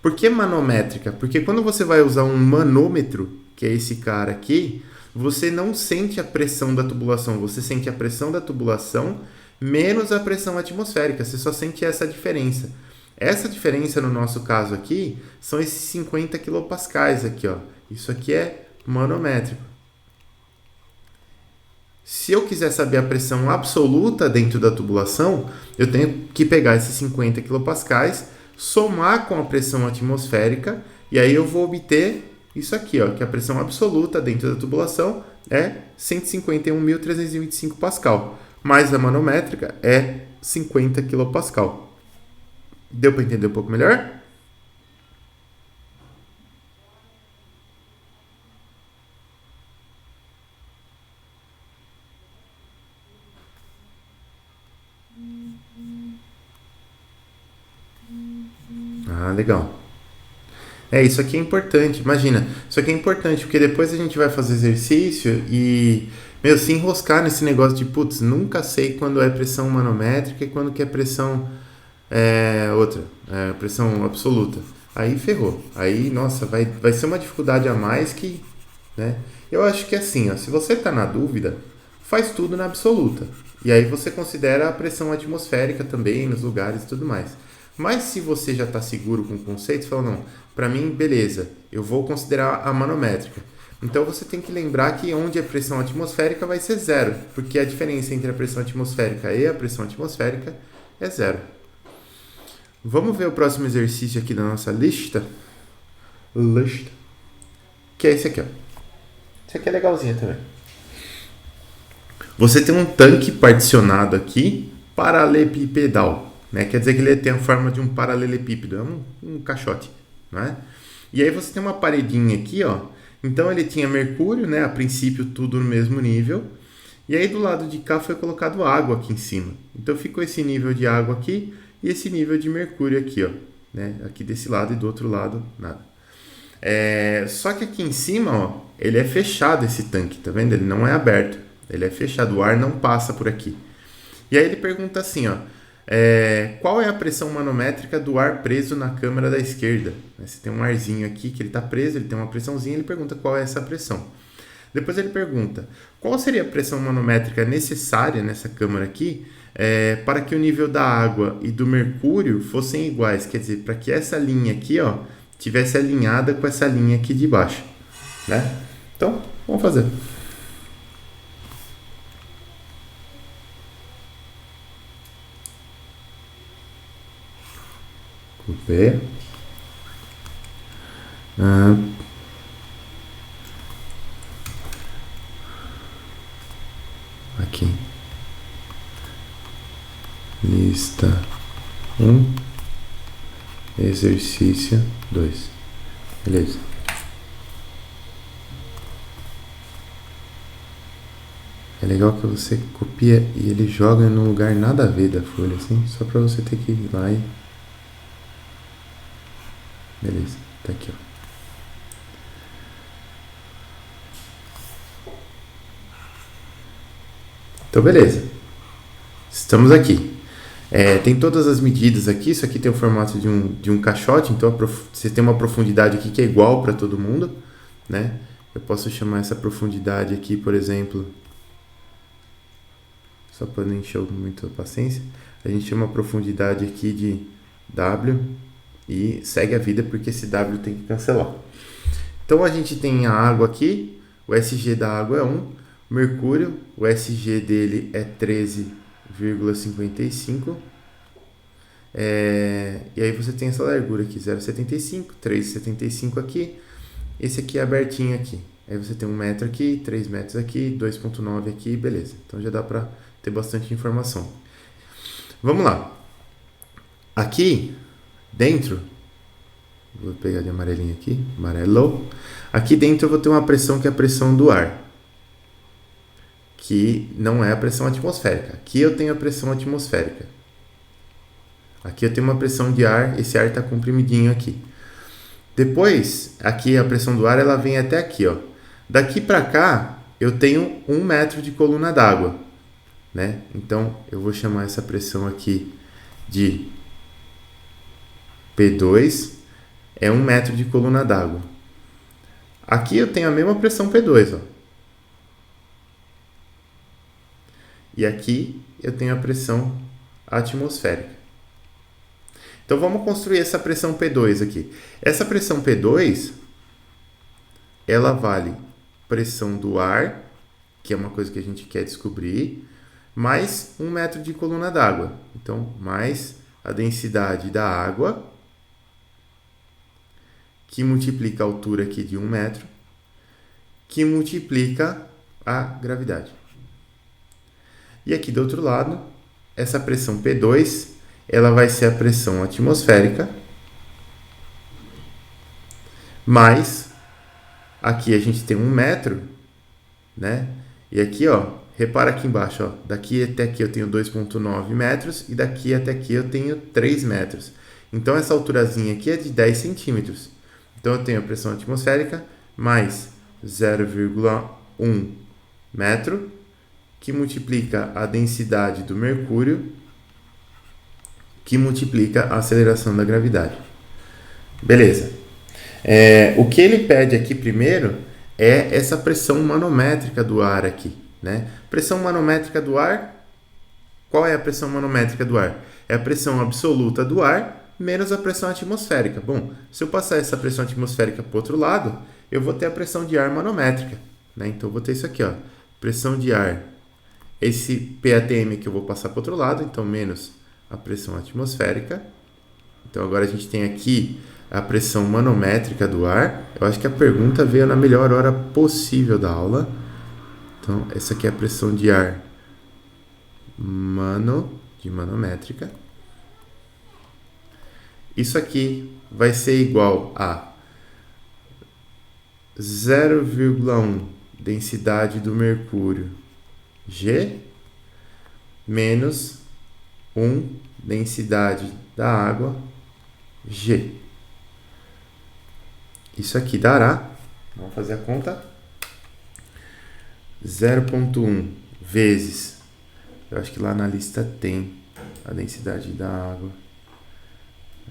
Por que manométrica? Porque quando você vai usar um manômetro, que é esse cara aqui, você não sente a pressão da tubulação, você sente a pressão da tubulação menos a pressão atmosférica, você só sente essa diferença. Essa diferença no nosso caso aqui são esses 50 quilopascais aqui, ó. Isso aqui é manométrico. Se eu quiser saber a pressão absoluta dentro da tubulação, eu tenho que pegar esses 50 quilopascais, somar com a pressão atmosférica, e aí eu vou obter isso aqui, ó, que a pressão absoluta dentro da tubulação é 151.325 pascal, mais a manométrica é 50 quilopascal. Deu para entender um pouco melhor? Ah, legal. Isso aqui é importante. Imagina, isso aqui é importante porque depois a gente vai fazer exercício e, se enroscar nesse negócio de, putz, nunca sei quando é pressão manométrica e quando que é pressão pressão absoluta. Aí ferrou. Aí, nossa, vai ser uma dificuldade a mais que, né? Eu acho que assim, ó, se você está na dúvida, faz tudo na absoluta. E aí você considera a pressão atmosférica também nos lugares e tudo mais. Mas se você já está seguro com o conceito, você fala, não, para mim, beleza, eu vou considerar a manométrica. Então você tem que lembrar que onde a pressão atmosférica vai ser zero, porque a diferença entre a pressão atmosférica e a pressão atmosférica é zero. Vamos ver o próximo exercício aqui da nossa lista. Que é esse aqui, ó. Esse aqui é legalzinho também. Você tem um tanque particionado aqui, paralelepipedal. Né? Quer dizer que ele tem a forma de um paralelepípedo, é um caixote. Né? E aí você tem uma paredinha aqui, ó. Então ele tinha mercúrio, né? A princípio tudo no mesmo nível. E aí do lado de cá foi colocado água aqui em cima. Então ficou esse nível de água aqui e esse nível de mercúrio aqui, ó. Né? Aqui desse lado e do outro lado, nada. Só que aqui em cima, ó, ele é fechado esse tanque, tá vendo? Ele não é aberto, ele é fechado, o ar não passa por aqui. E aí ele pergunta assim, ó. Qual é a pressão manométrica do ar preso na câmara da esquerda? Você tem um arzinho aqui que ele está preso, ele tem uma pressãozinha, ele pergunta qual é essa pressão. Depois ele pergunta qual seria a pressão manométrica necessária nessa câmara aqui para que o nível da água e do mercúrio fossem iguais, quer dizer, para que essa linha aqui, ó, tivesse alinhada com essa linha aqui de baixo, né? Então, vamos fazer. Copiar. Aqui. Lista 1. Exercício 2. Beleza. É legal que você copia e ele joga num lugar nada a ver da folha, assim, só pra você ter que ir lá e... Beleza, tá aqui, ó. Então, beleza. Estamos aqui. Tem todas as medidas aqui. Isso aqui tem o formato de um caixote. Então, você tem uma profundidade aqui que é igual para todo mundo, né? Eu posso chamar essa profundidade aqui, por exemplo... Só para não encher muito a paciência. A gente chama a profundidade aqui de W e segue a vida porque esse W tem que cancelar. Então a gente tem a água aqui, o SG da água é 1, o mercúrio, o SG dele é 13,55. E aí você tem essa largura aqui, 0,75, 3,75 aqui, esse aqui é abertinho aqui. Aí você tem 1 metro aqui, 3 metros aqui, 2,9 aqui, beleza. Então já dá para ter bastante informação. Vamos lá. Aqui dentro, vou pegar de amarelinho aqui, amarelo. Aqui dentro eu vou ter uma pressão que é a pressão do ar, que não é a pressão atmosférica. Aqui eu tenho a pressão atmosférica. Aqui eu tenho uma pressão de ar, esse ar está comprimidinho aqui. Depois, aqui a pressão do ar ela vem até aqui, ó. Daqui para cá eu tenho 1 metro de coluna d'água, né? Então eu vou chamar essa pressão aqui de P2, é 1 metro de coluna d'água. Aqui eu tenho a mesma pressão P2, ó. E aqui eu tenho a pressão atmosférica. Então vamos construir essa pressão P2 aqui. Essa pressão P2, ela vale pressão do ar, que é uma coisa que a gente quer descobrir, mais 1 metro de coluna d'água. Então, mais a densidade da água, que multiplica a altura aqui de 1 metro, que multiplica a gravidade. E aqui do outro lado, essa pressão P2, ela vai ser a pressão atmosférica, mais, aqui a gente tem 1 metro, né? E aqui, ó, repara aqui embaixo, ó, daqui até aqui eu tenho 2,9 metros e daqui até aqui eu tenho 3 metros. Então, essa alturazinha aqui é de 10 centímetros. Então, eu tenho a pressão atmosférica mais 0,1 metro, que multiplica a densidade do mercúrio, que multiplica a aceleração da gravidade. Beleza. O que ele pede aqui primeiro é essa pressão manométrica do ar aqui, né? Pressão manométrica do ar, qual é a pressão manométrica do ar? É a pressão absoluta do ar menos a pressão atmosférica. Bom, se eu passar essa pressão atmosférica para o outro lado, eu vou ter a pressão de ar manométrica, né? Então, eu vou ter isso aqui, ó, pressão de ar, esse PATM que eu vou passar para o outro lado, então menos a pressão atmosférica. Então agora a gente tem aqui a pressão manométrica do ar. Eu acho que a pergunta veio na melhor hora possível da aula. Então essa aqui é a pressão de ar manométrica. Isso aqui vai ser igual a 0,1 densidade do mercúrio G menos 1 densidade da água G. Isso aqui dará, vamos fazer a conta, 0,1 vezes, eu acho que lá na lista tem a densidade da água,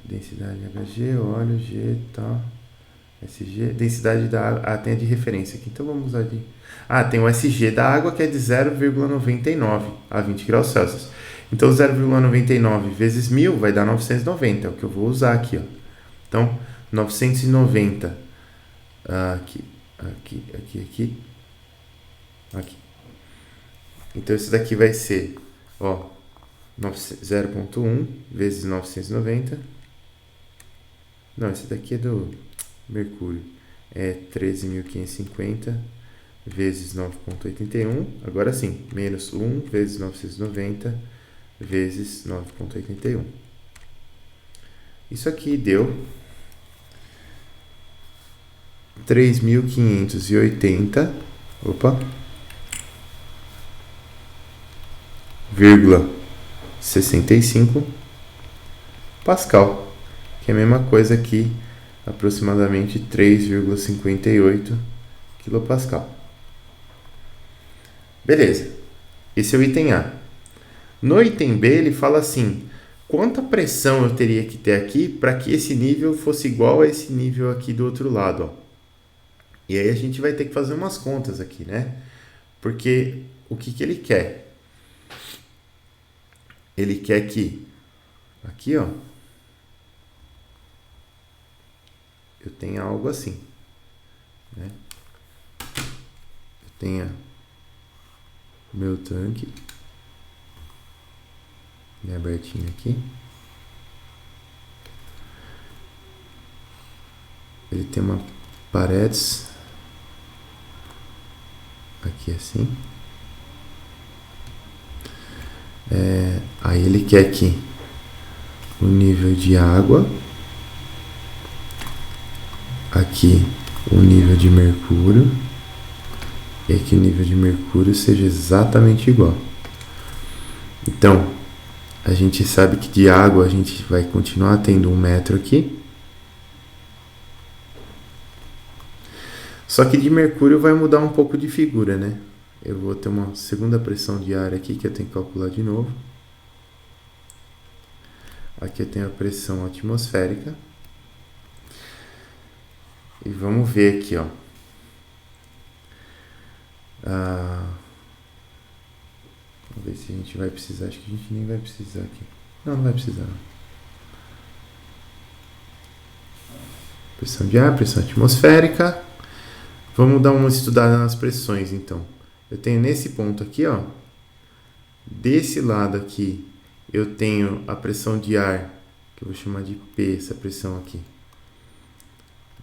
densidade HG, óleo, G, tá, SG, densidade da água, tem a de referência aqui, então vamos usar de... tem o SG da água que é de 0,99 a 20 graus Celsius. Então, 0,99 vezes 1.000 vai dar 990, é o que eu vou usar aqui, ó. Então, 990 aqui. Então, esse daqui vai ser, ó, 0,1 vezes 990. Não, esse daqui é do mercúrio. É 13.550 vezes 9,81. Agora sim, menos 1 vezes 990 vezes 9,81. Isso aqui deu 3.580, vírgula 65 Pascal, que é a mesma coisa que aproximadamente 3,58 quilopascal. Beleza, esse é o item A. No item B, ele fala assim, quanta pressão eu teria que ter aqui para que esse nível fosse igual a esse nível aqui do outro lado, ó. E aí a gente vai ter que fazer umas contas aqui, né? Porque o que ele quer? ele quer que, aqui ó, eu tenha algo assim, né? Eu tenha meu tanque bem abertinho aqui. Ele tem uma paredes aqui assim. Aí ele quer que o nível de água, aqui o nível de mercúrio, e aqui o nível de mercúrio seja exatamente igual. Então, a gente sabe que de água a gente vai continuar tendo 1 metro aqui. Só que de mercúrio vai mudar um pouco de figura, né? Eu vou ter uma segunda pressão de ar aqui que eu tenho que calcular de novo. Aqui eu tenho a pressão atmosférica. E vamos ver aqui, ó. Vamos ver se a gente vai precisar. Acho que a gente nem vai precisar aqui. Não, não vai precisar. Não. Pressão de ar, pressão atmosférica. Vamos dar uma estudada nas pressões, então. Eu tenho nesse ponto aqui, ó. Desse lado aqui, eu tenho a pressão de ar, que eu vou chamar de P, essa pressão aqui.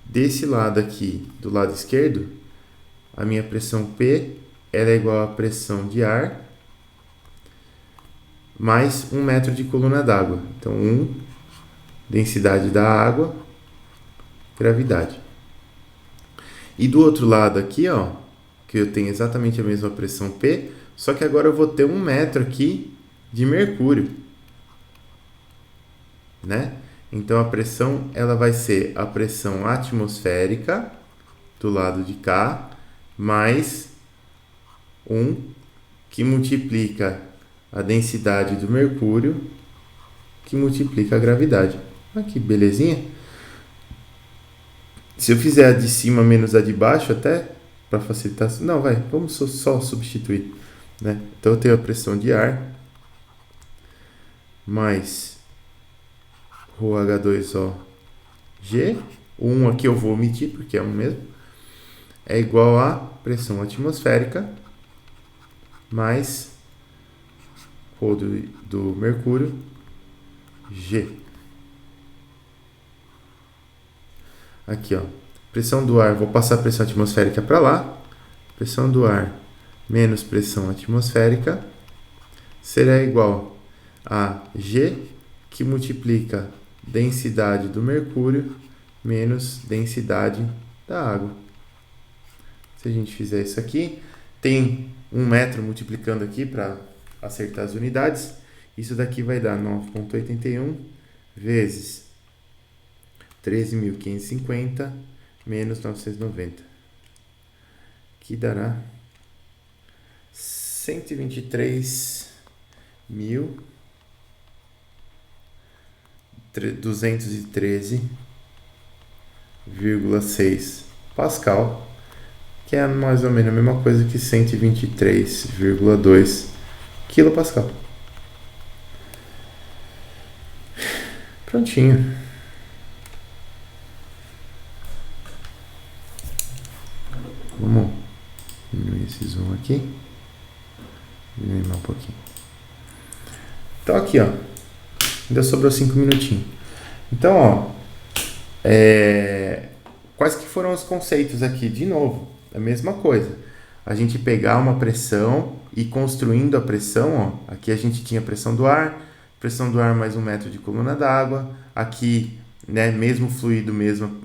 Desse lado aqui, do lado esquerdo, a minha pressão P, ela é igual à pressão de ar, mais 1 metro de coluna d'água. Então, 1, densidade da água, gravidade. E do outro lado aqui, ó, que eu tenho exatamente a mesma pressão P, só que agora eu vou ter 1 metro aqui de mercúrio, né? Então a pressão ela vai ser a pressão atmosférica do lado de cá, mais 1 que multiplica a densidade do mercúrio, que multiplica a gravidade. Olha que belezinha. Se eu fizer a de cima menos a de baixo até, para facilitar... Não, vamos só substituir, né? Então eu tenho a pressão de ar mais ρH2O G. O 1 aqui eu vou omitir porque é um mesmo. É igual a pressão atmosférica mais ρ do mercúrio G. Aqui, ó. Pressão do ar, vou passar a pressão atmosférica para lá. Pressão do ar menos pressão atmosférica será igual a G, que multiplica densidade do mercúrio menos densidade da água. Se a gente fizer isso aqui, tem 1 metro multiplicando aqui para acertar as unidades. Isso daqui vai dar 9,81 vezes 13.550 menos 990, que dará 123.213,6 Pascal, que é mais ou menos a mesma coisa que 123,2 quilopascal. Prontinho. Vamos diminuir esse zoom aqui. Diminuir um pouquinho. Então aqui, ó. Ainda sobrou 5 minutinhos. Então, ó. Quais que foram os conceitos aqui? De novo, a mesma coisa. A gente pegar uma pressão e construindo a pressão, ó. Aqui a gente tinha pressão do ar mais 1 metro de coluna d'água. Aqui, né, mesmo fluido, mesmo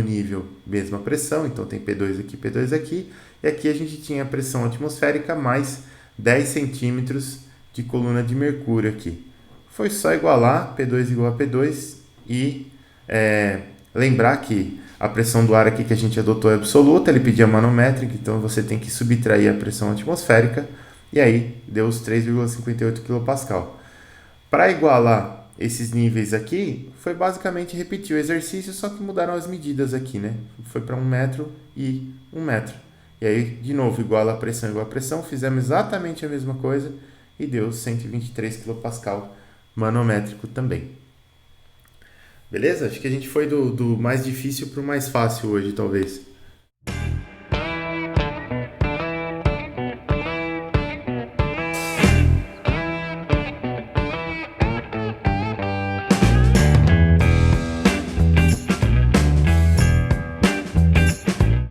nível, mesma pressão. Então tem P2 aqui, P2 aqui. E aqui a gente tinha a pressão atmosférica mais 10 centímetros de coluna de mercúrio aqui. Foi só igualar P2 igual a P2 e lembrar que a pressão do ar aqui que a gente adotou é absoluta, ele pedia manométrica, então você tem que subtrair a pressão atmosférica e aí deu os 3,58 kPa. Para igualar esses níveis aqui, foi basicamente repetir o exercício, só que mudaram as medidas aqui, né? Foi para 1 metro e 1 metro. E aí, de novo, igual a pressão, fizemos exatamente a mesma coisa e deu 123 kPa manométrico também. Beleza? Acho que a gente foi do mais difícil para o mais fácil hoje, talvez.